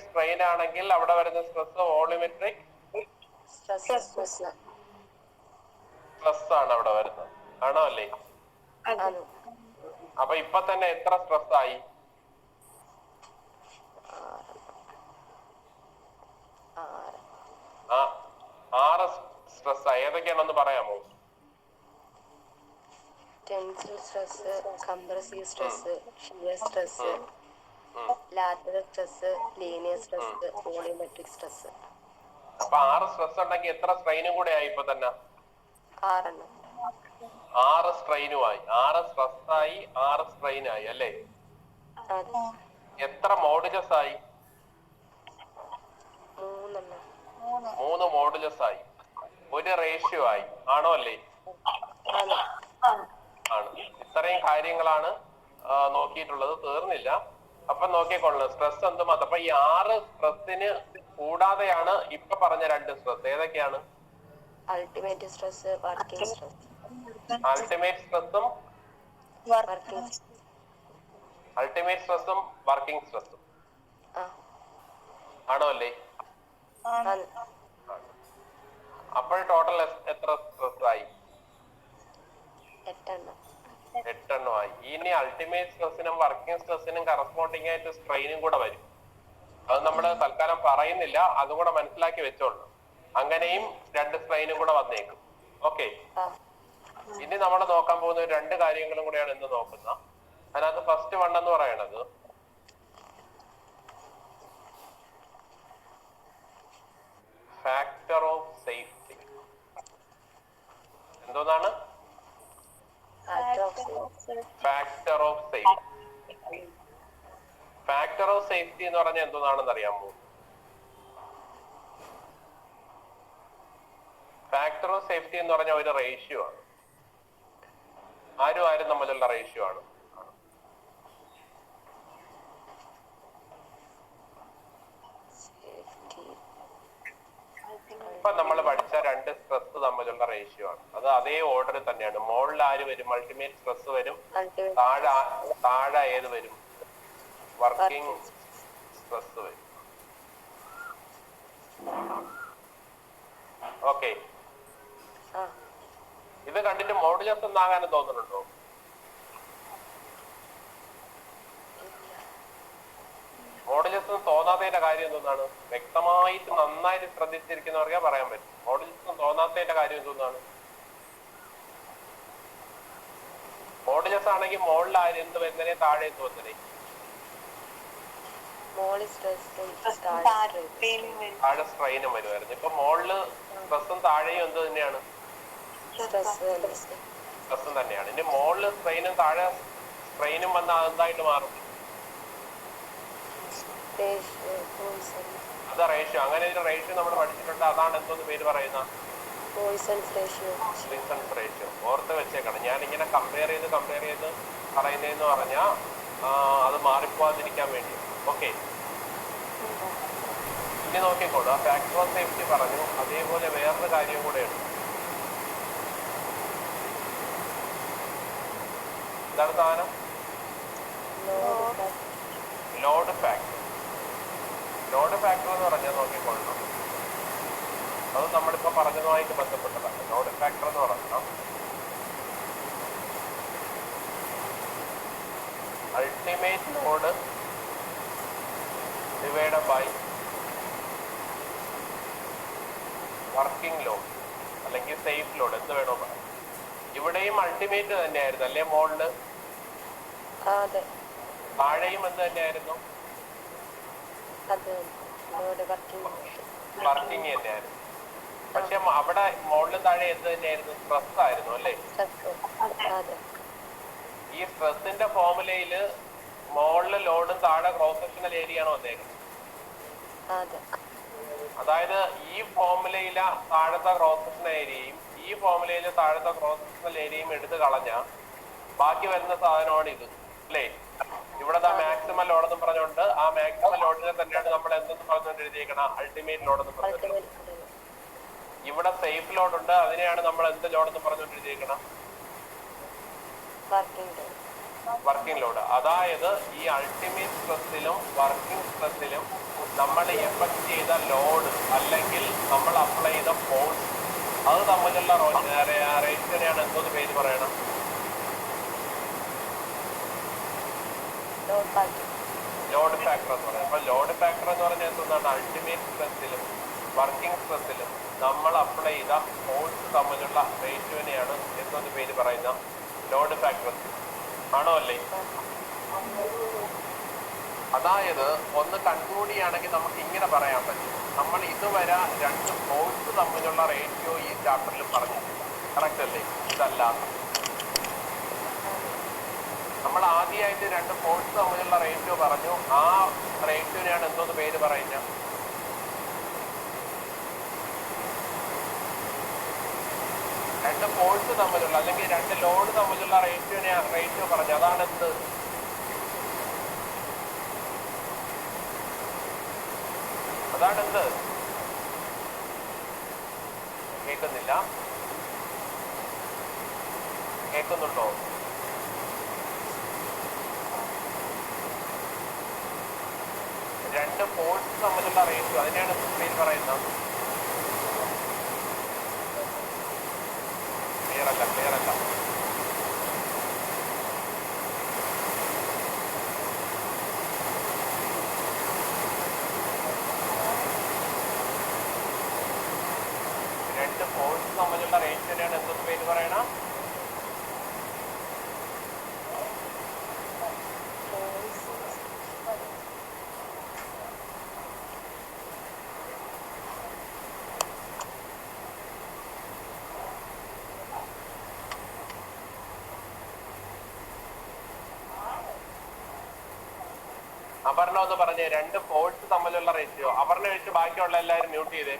സ്ട്രെയിൻ ആണെങ്കിൽ അവിടെ വരുന്ന സ്ട്രെസ് വോളിമെട്രിക് സ്ട്രെസ് ആണ് അവിടെ വരുന്നത്, ആണോ അല്ലേ? അപ്പൊ ഇപ്പൊ തന്നെ എത്ര സ്ട്രെസ് ആയി? 6 സ്ട്രെസ് ആയി. ഏതൊക്കെയാണെന്ന് പറയാമോ? Tensile stress, compressive stress, shear stress, lateral stress, linear stress, volumetric stress. അപ്പൊ 6 സ്ട്രെസ് ഉണ്ടെങ്കിൽ എത്ര സ്ട്രെയിനും കൂടെ ആയി ഇപ്പൊ തന്നെ? 6 സ്ട്രെയിനുമായി. 6 സ്ട്രെസ് ആയി, 6 സ്ട്രെയിൻ ആയി അല്ലേ? എത്ര മോഡുലസ് ആയി? 3 മോഡുലസ് ആയി. ഒരു റേഷ്യോ ആയി, ആണോ അല്ലേ? ആണ്. ഇത്രയും കാര്യങ്ങളാണ് നോക്കിയിട്ടുള്ളത്. തീർന്നില്ല. അപ്പൊ നോക്കിക്കൊള്ളു സ്ട്രെസ് എന്തുമാത്രം. അപ്പൊ ഈ 6 സ്ട്രെസ്സിന് കൂടാതെയാണ് ഇപ്പൊ പറഞ്ഞ 2 സ്ട്രെസ്. ഏതൊക്കെയാണ്? Ultimate stress, working stress. Ultimate സ്ട്രെസ്സും അൾട്ടിമേറ്റ് സ്ട്രെസ്സും വർക്കിംഗ് സ്ട്രെസ്സും ആണോ അല്ലേ? അപ്പോൾ ടോട്ടൽ എത്ര സ്ട്രെസ് ആയി? 8 എണ്ണമായി. ഇനി അൾട്ടിമേറ്റ് സ്ട്രെസ്സിനും വർക്കിംഗ് സ്ട്രെസ്സിനും കറസ്പോണ്ടിങ് ആയിട്ട് സ്ട്രെയിനും കൂടെ വരും. അത് നമ്മൾ തൽക്കാലം പറയുന്നില്ല, അതും കൂടെ മനസ്സിലാക്കി വെച്ചോളൂ. അങ്ങനെയും 2 സ്ട്രെയിനും കൂടെ വന്നേക്കും. ഓക്കെ. ഇനി നമ്മൾ നോക്കാൻ പോകുന്ന 2 കാര്യങ്ങളും കൂടെയാണ് ഇന്ന് നോക്കുന്നത്. അതിനകത്ത് ഫസ്റ്റ് വൺ എന്ന് പറയണത് ഫാക്ടർ ഓഫ് സേഫ്റ്റി. എന്തോന്നാണ്? Factor of safety. Factor of safety എന്ന് പറഞ്ഞാൽ എന്തോന്നാണെന്ന് അറിയാമോ? ഫാക്ടർ ഓഫ് സേഫ്റ്റി എന്ന് പറഞ്ഞാൽ ഒരു റേഷ്യോ ആണ്. ആരും തമ്മിലുള്ള റേഷ്യോ ആണ്. ഇപ്പൊ നമ്മൾ പഠിച്ച 2 സ്ട്രെസ് തമ്മിലുള്ള റേഷ്യോ ആണ്. അത് അതേ ഓർഡറിൽ തന്നെയാണ്. മുകളിൽ ആര് വരും? അൾട്ടിമേറ്റ് സ്ട്രെസ് വരും. താഴെ ഏത് വരും? വർക്കിംഗ് സ്ട്രെസ് വരും. ഓക്കെ. ഇത് കണ്ടിട്ട് മോഡുലസ് ഒന്നാകാനും തോന്നുന്നുണ്ടോ? മോഡുലസ് തോന്നാത്തതിന്റെ കാര്യം എന്താണ്? വ്യക്തമായിട്ട് നന്നായിട്ട് ശ്രദ്ധിച്ചിരിക്കുന്നവർക്കേ പറയാൻ പറ്റും. മോഡുലസ് തോന്നാത്തതിന്റെ കാര്യം എന്താണ്? മോഡുലസ് ആണെങ്കിൽ മുകളിൽ ആര് എന്ത് വരുന്നതിനെ താഴെ എന്ത് വന്നേ? താഴെ സ്ട്രെയിനും വരുമായിരുന്നു. ഇപ്പൊ മുകളില് സ്ട്രെസ്സും താഴെയും എന്ത് തന്നെയാണ്? സ്ട്രെസ്സും തന്നെയാണ്. ഇനി മുകളില് സ്ട്രെയിനും താഴെ സ്ട്രെയിനും വന്ന എന്തായിട്ട് മാറും? അത് റേഷ്യോ. അങ്ങനെ ഒരു റേഷ്യോ നമ്മൾ പഠിച്ചിട്ടുണ്ട്. അതാണ് എന്തോന്ന് പേര് പറയുന്ന പോയിസൺസ് റേഷ്യോ. ഓർത്ത് വെച്ചേക്കണം. ഞാൻ ഇങ്ങനെ കമ്പയർ ചെയ്ത് പറയുന്നതെന്ന് പറഞ്ഞാൽ അത് മാറിപ്പോവാതിരിക്കാൻ വേണ്ടി. ഓക്കെ. ഇനി നോക്കിക്കോളൂ. ആ ഫാക്ടർ ഓഫ് സേഫ്റ്റി പറഞ്ഞു. അതേപോലെ വേറൊരു കാര്യം കൂടെയുണ്ട്. എന്താണ് സാധനം? Load factor. ഫാക്ടർ എന്ന് പറഞ്ഞാൽ നോക്കിക്കൊള്ളണം, അത് നമ്മളിപ്പോ പറഞ്ഞതുമായിട്ട് ബന്ധപ്പെട്ടതാണ്. ലോഡ് ഫാക്ടർ എന്ന് പറഞ്ഞാൽ ultimate load divide by working load അല്ലെങ്കിൽ സേഫ് ലോഡ് എന്ത് വേണോ പറയാം. ഇവിടെയും അൾട്ടിമേറ്റ് തന്നെയായിരുന്നു അല്ലേ മോളില്? താഴെയും എന്ത് തന്നെയായിരുന്നു? വർക്കിംഗ് തന്നെയായിരുന്നു. പക്ഷെ അവിടെ മോളിലും താഴെ എന്ത് തന്നെയായിരുന്നു? സ്ട്രെസ് ആയിരുന്നു അല്ലേ? ഈ സ്ട്രെസ്സിന്റെ ഫോർമുലയില് മോളില് ലോഡും താഴെ ക്രോസ് സെക്ഷണൽ ഏരിയ ആണോ വന്നേക്കുന്നത്? അതായത് ഈ ഫോർമുലയിലെ താഴത്തെ ക്രോസ് സെക്ഷണൽ ഏരിയയും ഈ ഫോർമുലയിലെ താഴത്തെ ക്രോസ് സെക്ഷണൽ ഏരിയയും എടുത്ത് കളഞ്ഞ ബാക്കി വരുന്ന സാധനമാണ് ഇത് അല്ലേ? ഇവിടെ മാക്സിമം ലോഡെന്ന് പറഞ്ഞുകൊണ്ട് ആ മാക്സിമം ലോഡിനെ തന്നെയാണ് നമ്മൾ എന്തെന്ന് പറഞ്ഞുകൊണ്ട് എഴുതിയേക്കണം? അൾട്ടിമേറ്റ് ലോഡെന്ന് പറഞ്ഞിട്ട്. ഇവിടെ സേഫ് ലോഡ് ഉണ്ട്, അതിനെയാണ് നമ്മൾ എന്ത് ലോഡെന്ന് പറഞ്ഞുകൊണ്ട് എഴുതിയേക്കണം? Working load. അതായത് ഈ അൾട്ടിമേറ്റ് സ്ട്രെസ്സിലും വർക്കിംഗ് സ്ട്രെസ്സിലും നമ്മൾ എഫക്ട് ചെയ്ത ലോഡ് അല്ലെങ്കിൽ നമ്മൾ അപ്ലൈ ചെയ്ത ഫോഴ്സ് അത് തമ്മിലുള്ള റേഷ്യോനെയാണ് എന്തോന്ന് പേര് പറയണം? ലോഡ് ഫാക്ടർ എന്ന് പറയുന്നത്. അപ്പൊ ലോഡ് ഫാക്ടർ എന്ന് പറഞ്ഞാൽ എന്താണ്? അൾട്ടിമേറ്റ് സ്ട്രെസ്സിലും വർക്കിംഗ് സ്ട്രെസ്സിലും നമ്മൾ അപ്ലൈ ചെയ്ത ഫോഴ്സ് തമ്മിലുള്ള റേഷ്യോനെയാണ് എന്തോന്ന് പേര് പറയുന്ന? ലോഡ് ഫാക്ടർ ആണോ അല്ലേ? അതായത് ഒന്ന് കൺക്ലൂഡ് ചെയ്യുകയാണെങ്കിൽ നമുക്ക് ഇങ്ങനെ പറയാൻ പറ്റും, നമ്മൾ ഇതുവരെ രണ്ട് ഫോഴ്സ് തമ്മിലുള്ള റേഷ്യോ ഈ ചാപ്റ്ററിൽ പറഞ്ഞിട്ടില്ല. കറക്റ്റ് അല്ലേ? ഇതല്ല, നമ്മൾ ആദ്യമായിട്ട് രണ്ട് ഫോഴ്സ് തമ്മിലുള്ള റേഷ്യോ പറഞ്ഞു. ആ റേഷ്യോനെയാണ് എന്തോന്ന് പേര് പറയുന്നത്? രണ്ട് ഫോഴ്സ് തമ്മിലുള്ള അല്ലെങ്കിൽ രണ്ട് ലോഡ് തമ്മിലുള്ള റേഷ്യോ പറഞ്ഞു. അതാണ് എന്ത്? അതാണെന്ത്? കേൾക്കുന്നില്ല? കേൾക്കുന്നുണ്ടോ? രണ്ട് ഫോഴ്സ് തമ്മിലുള്ള റേഷ്യോ, അതിനെയാണ് പേര് പറയുന്നത്. ക്ലിയർ അല്ല. രണ്ട് ഫോഴ്സ് തമ്മിലുള്ള റേഷ്യോനെയാണ് എന്തൊക്കെ പേര് പറയണം? അപർണ ഒന്ന് പറഞ്ഞേ, രണ്ട് ഫോഴ്സ് തമ്മിലുള്ള റേഷ്യോ. അപർണ വെച്ച് ബാക്കിയുള്ള എല്ലാവരും മ്യൂട്ട് ചെയ്തേ.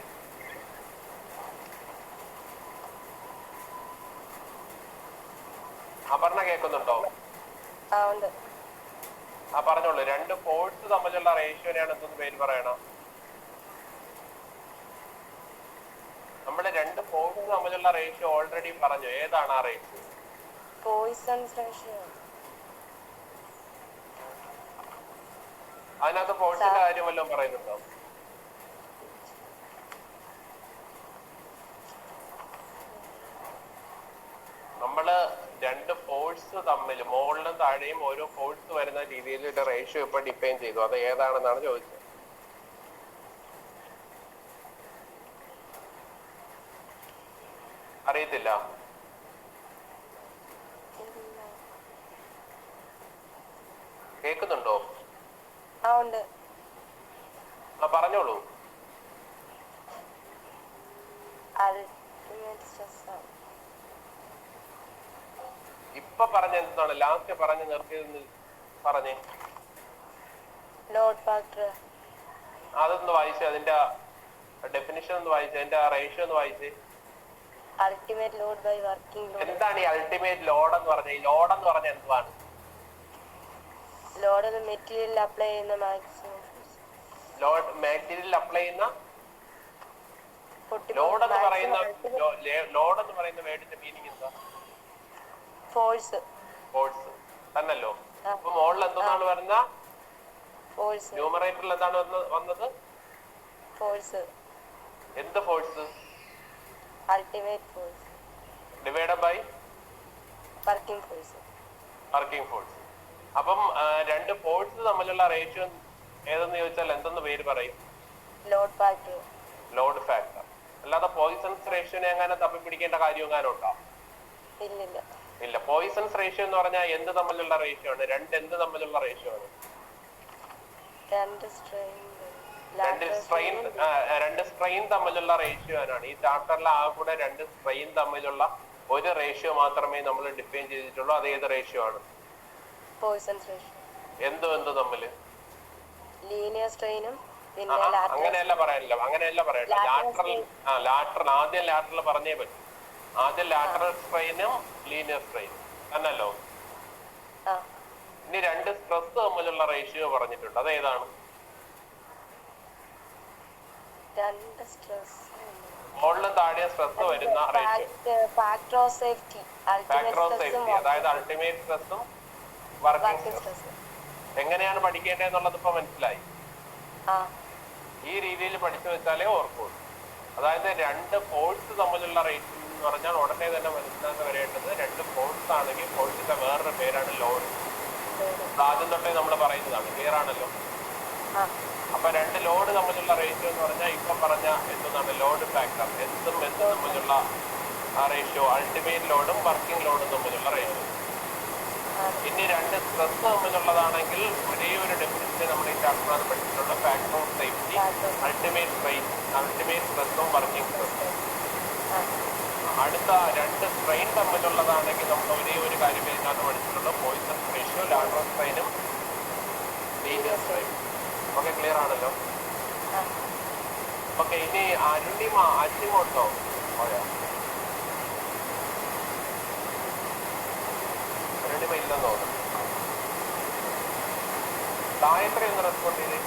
അപർണ കേൾക്കുന്നുണ്ടോ? ആ പറഞ്ഞോളൂ. രണ്ട് ഫോഴ്സ് തമ്മിലുള്ള റേഷ്യോനെയാണ് എന്തെന്ന് പേര് പറയണം? നമ്മള് രണ്ട് ഫോഴ്സ് തമ്മിലുള്ള റേഷ്യോ ഓൾറെഡി പറഞ്ഞു. ഏതാണ് ആ റേഷ്യോ? അതിനകത്ത് ഫോഴ്സിന്റെ കാര്യം വല്ലതും പറയുന്നുണ്ടോ? നമ്മള് രണ്ട് ഫോഴ്സ് തമ്മിൽ മുകളിലും താഴെയും ഓരോ ഫോഴ്സ് വരുന്ന രീതിയിൽ ഒരു റേഷ്യോ ഇപ്പൊ ഡിഫൈൻ ചെയ്തു. അത് ഏതാണെന്നാണ് ചോദിച്ചത്. അറിയത്തില്ല? കേൾക്കുന്നുണ്ടോ? ആ പറഞ്ഞോളൂ. ഇപ്പൊ പറഞ്ഞ എന്താണ്? ലാസ്റ്റ് പറഞ്ഞ് നിർത്തിയതെന്ന് പറഞ്ഞേ. Load factor. അതൊന്ന് വായിച്ചേ, അതിന്റെ ഡെഫിനിഷൻ ഒന്ന് വായിച്ചേ, അതിന്റെ റേഷ്യോ ഒന്ന് വായിച്ചേ. Ultimate load by working load. എന്താണ് ഈ അൾട്ടിമേറ്റ് ലോഡ് എന്ന് പറഞ്ഞ? ഈ ലോഡ് എന്ന് പറഞ്ഞ എന്താണ്? ലോഡ് മെറ്റീരിയൽ അപ്ലൈ ചെയ്യുന്ന മാക്സിമം ലോഡ് മെറ്റീരിയൽ അപ്ലൈ ചെയ്യുന്ന ലോഡ് എന്ന് പറയുന്ന വേർഡിന്റെ മീനിങ് എന്താ? ഫോഴ്സ്. ഫോഴ്സ് തന്നല്ലോ. അപ്പൊ മോളിൽ എന്താണ് വരുന്ന? ഫോഴ്സ്. ന്യൂമറേറ്ററിൽ എന്താണ് വന്നത്? ഫോഴ്സ്. എന്ത് force? Ultimate force divided by working force. Working force. അപ്പം രണ്ട് ഫോഴ്സ് തമ്മിലുള്ള റേഷ്യോ ഏതെന്ന് ചോദിച്ചാൽ എന്തെന്ന് പേര് പറയും? Load factor. Load factor. അല്ലാതെ പോയിസൺസ് റേഷ്യോനെ എങ്ങനെ തപ്പിപ്പിടിക്കേണ്ട കാര്യം എങ്ങാനും ഉണ്ടോ? ഇല്ലില്ല. ഇല്ല. പോയിസൺസ് റേഷ്യോ എന്ന് പറഞ്ഞാൽ എന്ത് തമ്മിലുള്ള റേഷ്യോ ആണ്? എന്ത് തമ്മിലുള്ള റേഷ്യോ ആണ്? രണ്ട് സ്ട്രെയിൻ തമ്മിലുള്ള റേഷ്യോ ആണ്. ഈ ചാപ്റ്ററിൽ ആ കൂടെ രണ്ട് സ്ട്രെയിൻ തമ്മിലുള്ള ഒരു റേഷ്യോ മാത്രമേ നമ്മൾ ഡിഫൈൻ ചെയ്തിട്ടുള്ളൂ. അത് ഏത് റേഷ്യോ ആണ്? Poisons ratio. എന്ത് തമ്മില്? ലീനിയർ സ്ട്രെയിനും അങ്ങനെയല്ല പറയാനില്ല. ലാറ്ററൽ ആദ്യം ലാറ്ററൽ പറഞ്ഞേ പറ്റും. ആദ്യം ലാറ്ററൽ സ്ട്രെയിനും ലീനിയർ സ്ട്രെയിനും തന്നല്ലോ. ഇനി രണ്ട് സ്ട്രെസ് തമ്മിലുള്ള റേഷ്യോ പറഞ്ഞിട്ടുണ്ട്. അത് ഏതാണ്? മുകളിലും താഴെ സ്ട്രെസ് വരുന്ന റേഷ്യോ ഫാക്ടർ ഓഫ് സേഫ്റ്റി. അതായത് അൾട്ടിമേറ്റ് സ്ട്രെസ്സും വർക്കിംഗ് സ്ട്രെസ്സും. എങ്ങനെയാണ് പഠിക്കേണ്ടതെന്നുള്ളത് ഇപ്പൊ മനസ്സിലായി. ഈ രീതിയിൽ പഠിച്ചു വെച്ചാലേ ഓർക്കുള്ളൂ. അതായത് രണ്ട് ഫോഴ്സ് തമ്മിലുള്ള റേഷ്യോ എന്ന് പറഞ്ഞാൽ ഉടനെ തന്നെ മനസ്സിലാക്കി വരേണ്ടത് രണ്ട് ഫോഴ്സ് ആണെങ്കിൽ ഫോഴ്സിന്റെ വേറൊരു പേരാണ് ലോഡ്. ആദ്യം തൊട്ടേ നമ്മൾ പറയുന്നതാണ്. ക്ലിയർ ആണല്ലോ? അപ്പൊ രണ്ട് ലോഡ് തമ്മിലുള്ള റേഷ്യോ എന്ന് പറഞ്ഞാൽ ഇപ്പൊ പറഞ്ഞ എന്താണ് ലോഡ് ഫാക്ടർ. എന്തും തമ്മിലുള്ള റേഷ്യോ അൾട്ടിമേറ്റ് ലോഡും വർക്കിംഗ് ലോഡും തമ്മിലുള്ള റേഷ്യോ. ഇനി രണ്ട് സ്ട്രെസ് തമ്മിലുള്ളതാണെങ്കിൽ ഒരേ ഒരു ഡെഫിനിഷൻ നമ്മൾ ഈ ചാപ്റ്ററിൽ പഠിച്ചിട്ടുള്ള ഫാക്ടർ ഓഫ് സേഫ്റ്റി, അൾട്ടിമേറ്റ് സ്ട്രെസ്സും വർക്കിംഗ് സ്ട്രെസ്സും. അടുത്ത രണ്ട് സ്ട്രെയിൻ തമ്മിലുള്ളതാണെങ്കിൽ നമ്മൾ ഒരേ ഒരു കാര്യം ഇതിനകത്ത് പഠിച്ചിട്ടുള്ള പോയിസൺ റേഷ്യോ, ലാറ്ററൽ സ്ട്രെയിനും ലീനിയർ സ്ട്രെയിനും. ഓക്കെ, ക്ലിയർ ആണല്ലോ? ഓക്കെ, ഇനി അരുണിമോട്ടോ പോയോ? അരുണിമ ഇല്ലെന്ന് തോന്നുന്നു. ഗായത്രി ഒന്ന് റെസ്പോണ്ട് ചെയ്തേ.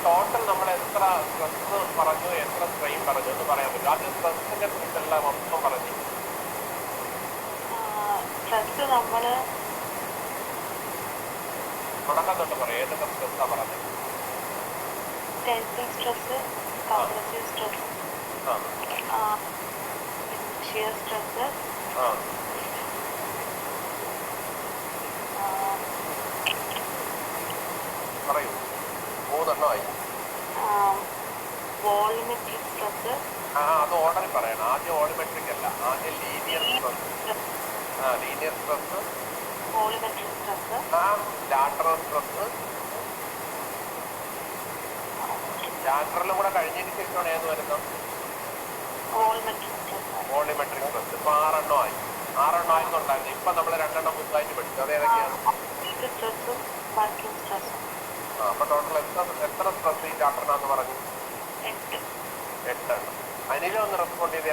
ടോട്ടൽ നമ്മൾ എത്ര സ്ട്രെസ് പറഞ്ഞു, എത്ര സ്ട്രെയിൻ പറഞ്ഞു എന്ന് പറയാൻ പറ്റും? ആദ്യം സ്ട്രെസ്സിന്റെ കുറിച്ചെല്ലാം മൊത്തം പറഞ്ഞു. സ്ട്രെസ് നമ്മള് തുടക്കം തൊട്ട് പറയാം. ഏതൊക്കെ സ്ട്രെസ്സാ പറഞ്ഞത്? Tensile stress, compressive stress, shear stress, പറയൂ. മൂന്നെണ്ണമായി. Volumetric stress. അത് ഓർഡറിൽ പറയണം. ആദ്യം വോളിമെട്രിക് അല്ല, ആദ്യം linear stress. Linear stress, volumetric stress, lateral stress. ലാറ്ററലും കൂടെ കഴിഞ്ഞതിന് ശേഷമാണ് ഏത് വരുന്നത്? Volumetric stress. ഇപ്പൊ 6 എണ്ണമായിരുന്നുണ്ടായിരുന്നു. ഇപ്പൊ നമ്മൾ 2 എണ്ണം പുതുതായിട്ട് പഠിച്ചു. അത് ഏതൊക്കെയാണ്? സ്ട്രെസ്സും വർക്കിംഗ് സ്ട്രെസ്സും. അപ്പൊ ടോട്ടൽ എത്ര സ്ട്രെസ് ഈ ചാപ്റ്ററിനാന്ന് പറഞ്ഞു? 8 എണ്ണം. അനില ഒന്ന് റെസ്പോണ്ട് ചെയ്തേ.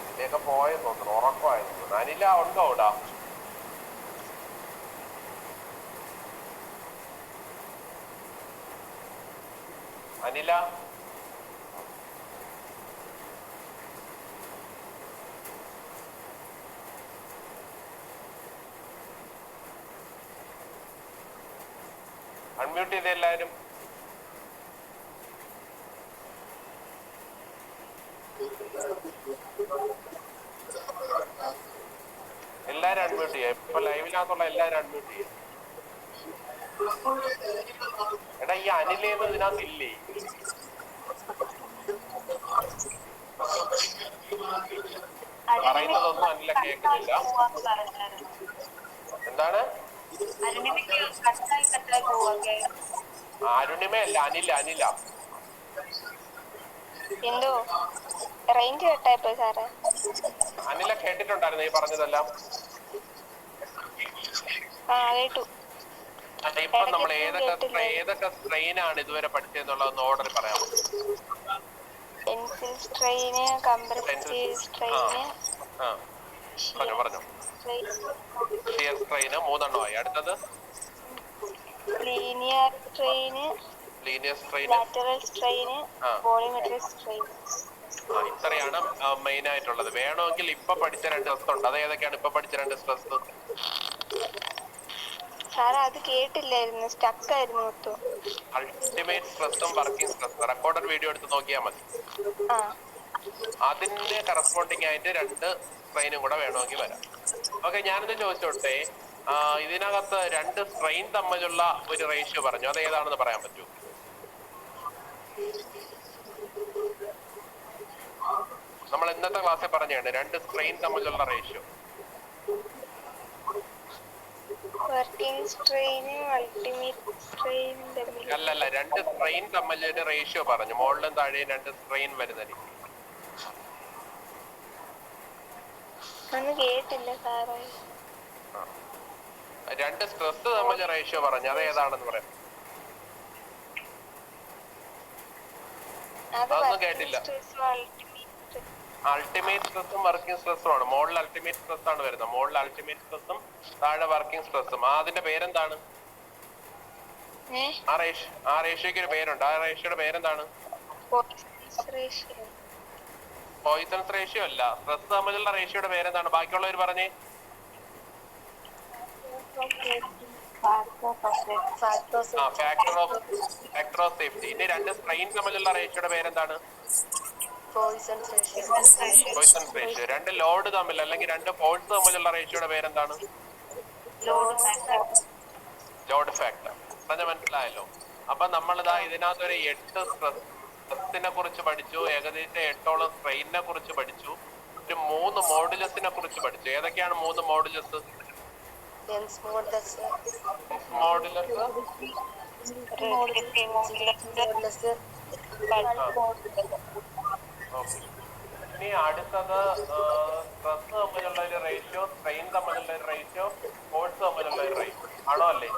അനിലയൊക്കെ പോയെന്ന് തോന്നുന്നു, ഉറക്കമായിരുന്നു തോന്നുന്നു. അനില ഉണ്ടോ അവിടെ? അനില അൺമ്യൂട്ട് ചെയ്ത എല്ലാവരും. എല്ലാരും അൺമ്യൂട്ട് ചെയ്യാം. ഇപ്പൊ ലൈവിനകത്തുള്ള എല്ലാരും അൺമ്യൂട്ട് ചെയ്യാം. എടാ, ഈ അനിലേന്ന് ഇതിനകത്ത് ഇല്ലേ? പറയുന്നതൊന്നും അനില കേൾക്കുന്നില്ല. എന്താണ്? അരുണിമയല്ല, അനില. എന്തോ റേഞ്ച് കട്ടായിപ്പോയി സാറേ. അനില കേട്ടിട്ടുണ്ടായിരുന്നു ഈ പറഞ്ഞതെല്ലാം? കേട്ടു. ഇപ്പൊ നമ്മൾ ഏതൊക്കെ സ്ട്രെയിനാണ് ഇതുവരെ പഠിച്ചതെന്നുള്ളതൊന്ന് ഓർഡർ പറയാമോ? ടെൻസിൽ സ്ട്രെയിന്, കംപ്രസീവ് സ്ട്രെയിന്, പറഞ്ഞു. Shear strain 3 എണ്ണമായി. അടുത്തത് linear strain, lateral strain, volumetric strain. ഇത്രയാണ് മെയിൻ ആയിട്ടുള്ളത്. വേണമെങ്കിൽ ഇപ്പൊ പഠിച്ച 2 സ്ട്രെസ് ഉണ്ട്. അത് ഏതൊക്കെയാണ് ഇപ്പൊ പഠിച്ച 2 സ്ട്രെസ്? സാറേ അത് കേട്ടില്ലായിരുന്നു, സ്റ്റക്ക് ആയിരുന്നു മൊത്തം. അൾട്ടിമേറ്റ് സ്ട്രെസ്സും വർക്കിംഗ് സ്ട്രെസ്സും റെക്കോർഡഡ് വീഡിയോ എടുത്ത് നോക്കിയാൽ മതി. ആ അതിന് കറസ്പോണ്ടിങ് ആയിട്ട് 2 സ്ട്രെയിനും കൂടെ വേണമെങ്കിൽ വരാം. ഓക്കെ, ഞാനിത് ചോദിച്ചോട്ടെ, ഇതിനകത്ത് 2 സ്ട്രെയിൻ തമ്മിലുള്ള ഒരു റേഷ്യോ പറഞ്ഞു, അത് ഏതാണെന്ന് പറയാൻ പറ്റൂ? നമ്മൾ ഇന്നത്തെ ക്ലാസ്സിൽ പറഞ്ഞാണ് 2 സ്ട്രെയിൻ തമ്മിലുള്ള റേഷ്യോ. വർക്കിംഗ് സ്ട്രെയിനും അൾട്ടിമേറ്റ് സ്ട്രെയിനും തമ്മിൽ അല്ലല്ല, 2 സ്ട്രെയിൻ തമ്മിലൊരു റേഷ്യോ പറഞ്ഞു, മുകളിലും താഴെയും 2 സ്ട്രെയിൻ വരുന്ന രീതി. ഒന്നും കേട്ടില്ല സാറേ. 2 സ്ട്രെസ് തമ്മിൽ റേഷ്യോ പറഞ്ഞു, അത് ഏതാണെന്ന് പറയാം? അതൊന്നും കേട്ടില്ല. അൾട്ടിമേറ്റ് സ്ട്രെസ്സും വർക്കിംഗ് സ്ട്രെസ്സും ആണ്. മുകളിൽ അൾട്ടിമേറ്റ് സ്ട്രെസ് ആണ് വരുന്നത്, മുകളിൽ അൾട്ടിമേറ്റ് സ്ട്രെസ്സും താഴെ വർക്കിംഗ് സ്ട്രെസ്സും. അതിന്റെ പേരെന്താണ്? ആ റേഷ്യോക്ക് ഒരു പേരുണ്ട്. ആ റേഷ്യോയുടെ പേരെന്താണ്? പോയിസൺസ് റേഷ്യോ അല്ല, സ്ട്രെസ് തമ്മിലുള്ള റേഷ്യോയുടെ പേരെന്താണ്? ബാക്കിയുള്ളവർ പറഞ്ഞേ. Factor of safety. ഇനി 2 സ്ട്രെയിൻ തമ്മിലുള്ള റേഷ്യോയുടെ പേരെന്താണ്? Poisons ratio. 2 ലോഡ് തമ്മിൽ അല്ലെങ്കിൽ 2 ഫോഴ്സ് തമ്മിലുള്ള റേഷ്യോയുടെ പേരെന്താണ്? Load factor. പറഞ്ഞ മനസ്സിലായല്ലോ? അപ്പൊ നമ്മളിതാ ഇതിനകത്തൊരു 8 സ്ട്രെസ്സിനെ കുറിച്ച് പഠിച്ചു, ഏകദേശം 8ഓളം സ്ട്രെയിനിനെ കുറിച്ച് പഠിച്ചു, ഒരു 3 മോഡുലസിനെ കുറിച്ച് പഠിച്ചു. ഏതൊക്കെയാണ് 3 മോഡുലസ്? ഇനി അടുത്തത് സ്ട്രെസ് തമ്മിലുള്ള ഒരു റേഷ്യോ, സ്ട്രെയിൻ തമ്മിലുള്ള ഒരു റേഷ്യോ, ഫോഴ്സ് തമ്മിലുള്ള ഒരു റേഷ്യോ ആണോ അല്ലേ?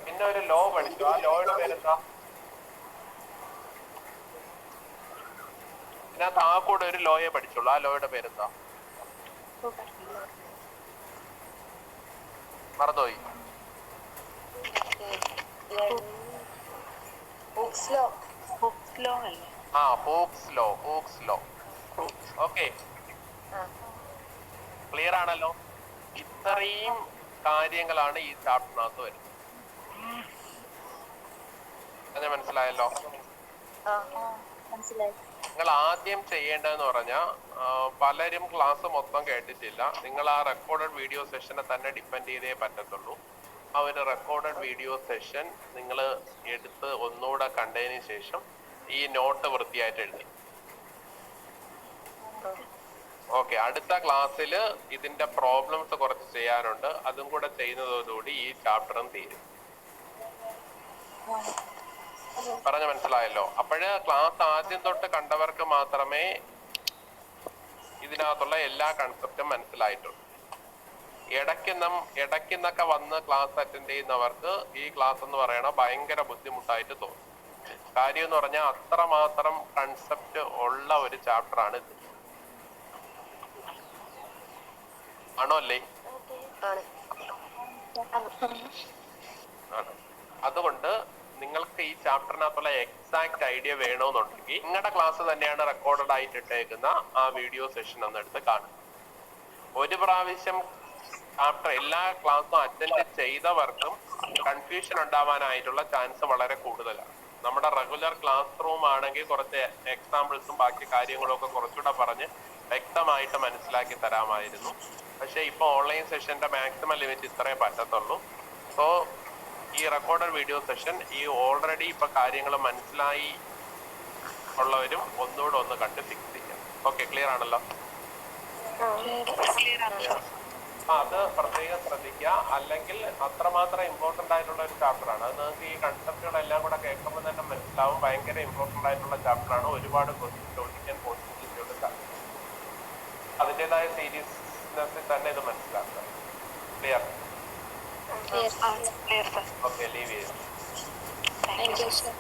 പിന്നെ ഒരു ലോ പഠിച്ചു, ആ ലോയുടെ പേരെന്താ? ഇതിനകത്ത് ആ കൂടെ ഒരു ലോയെ പഠിച്ചുള്ളൂ, ആ ലോയുടെ പേരെന്താ? മറന്നുപോയി. Hooke's law. Hooke's law. Okay, clear ആണല്ലോ? ഇത്രയും കാര്യങ്ങളാണ് ഈ ചാപ്റ്ററിനകത്ത് വരുന്നത്. മനസ്സിലായല്ലോ? നിങ്ങൾ ആദ്യം ചെയ്യേണ്ടതെന്ന് പറഞ്ഞാൽ, പലരും ക്ലാസ് മൊത്തം കേട്ടിട്ടില്ല. നിങ്ങൾ ആ റെക്കോർഡഡ് വീഡിയോ സെഷനെ തന്നെ ഡിപ്പെൻഡ് ചെയ്തേ പറ്റത്തുള്ളൂ. ആ ഒരു റെക്കോർഡഡ് വീഡിയോ സെഷൻ നിങ്ങൾ എടുത്ത് ഒന്നുകൂടെ കണ്ടതിന് ശേഷം ഈ നോട്ട് വൃത്തിയായിട്ട് എഴുതി. ഓക്കെ, അടുത്ത ക്ലാസ്സിൽ ഇതിന്റെ പ്രോബ്ലംസ് കുറച്ച് ചെയ്യാനുണ്ട്. അതും കൂടെ ചെയ്യുന്നതോടുകൂടി ഈ ചാപ്റ്ററും തീരും. പറഞ്ഞ മനസ്സിലായല്ലോ? അപ്പോഴ് ക്ലാസ് ആദ്യം തൊട്ട് കണ്ടവർക്ക് മാത്രമേ ഇതിനകത്തുള്ള എല്ലാ കൺസെപ്റ്റും മനസ്സിലായിട്ടുള്ളൂ. ഇടയ്ക്കുന്നൊക്കെ വന്ന് ക്ലാസ് അറ്റൻഡ് ചെയ്യുന്നവർക്ക് ഈ ക്ലാസ് എന്ന് പറയണ ഭയങ്കര ബുദ്ധിമുട്ടായിട്ട് തോന്നും. കാര്യം എന്ന് പറഞ്ഞാൽ അത്രമാത്രം കൺസെപ്റ്റ് ഉള്ള ഒരു ചാപ്റ്റർ ആണ് ഇത്. ആണോ അല്ലേ? അതുകൊണ്ട് നിങ്ങൾക്ക് ഈ ചാപ്റ്ററിനകത്തുള്ള എക്സാക്ട് ഐഡിയ വേണമെന്നുണ്ടെങ്കിൽ നിങ്ങളുടെ ക്ലാസ് തന്നെയാണ് റെക്കോർഡഡ് ആയിട്ട് ഇട്ടേക്കുന്ന ആ വീഡിയോ സെഷൻ ഒന്നെടുത്ത് കാണും. ഒരു പ്രാവശ്യം ചാപ്റ്റർ എല്ലാ ക്ലാസ്സും അറ്റൻഡ് ചെയ്തവർക്കും കൺഫ്യൂഷൻ ഉണ്ടാവാനായിട്ടുള്ള ചാൻസ് വളരെ കൂടുതലാണ്. നമ്മുടെ റെഗുലർ ക്ലാസ് റൂം ആണെങ്കിൽ കുറച്ച് എക്സാമ്പിൾസും ബാക്കി കാര്യങ്ങളും ഒക്കെ കുറച്ചുകൂടെ പറഞ്ഞ് വ്യക്തമായിട്ട് മനസ്സിലാക്കി തരാമായിരുന്നു. പക്ഷെ ഇപ്പൊ ഓൺലൈൻ സെഷന്റെ മാക്സിമം ലിമിറ്റ് ഇത്രേ പറ്റത്തുള്ളൂ. സോ ഈ റെക്കോർഡഡ് വീഡിയോ സെഷൻ ഈ ഓൾറെഡി ഇപ്പൊ കാര്യങ്ങൾ മനസ്സിലായി ഉള്ളവരും ഒന്നുകൂടെ ഒന്ന് കണ്ട് ഫിക്സ് ചെയ്യാം. ഓക്കെ, ക്ലിയർ ആണല്ലോ? അത് പ്രത്യേകം ശ്രദ്ധിക്കുക. അല്ലെങ്കിൽ അത്രമാത്രം ഇമ്പോർട്ടന്റ് ആയിട്ടുള്ള ഒരു ചാപ്റ്റർ ആണ്. അത് നിങ്ങൾക്ക് ഈ കൺസെപ്റ്റുകളെല്ലാം കൂടെ കേൾക്കുമ്പോൾ തന്നെ മനസ്സിലാവും. ഭയങ്കര ഇമ്പോർട്ടന്റ് ആയിട്ടുള്ള ചാപ്റ്റർ ആണ്. ഒരുപാട് ക്വസ്റ്റ്യൻ ചോദിക്കാൻ പോസിബിലിറ്റി ഉള്ള ചാപ്റ്റർ. അതിൻ്റെതായ സീരിയസ്നെസ്സിൽ തന്നെ ഇത് മനസ്സിലാക്കുക. ക്ലിയർ? ഓക്കെ, ലീവ് ചെയ്യാം. Thank you, sir.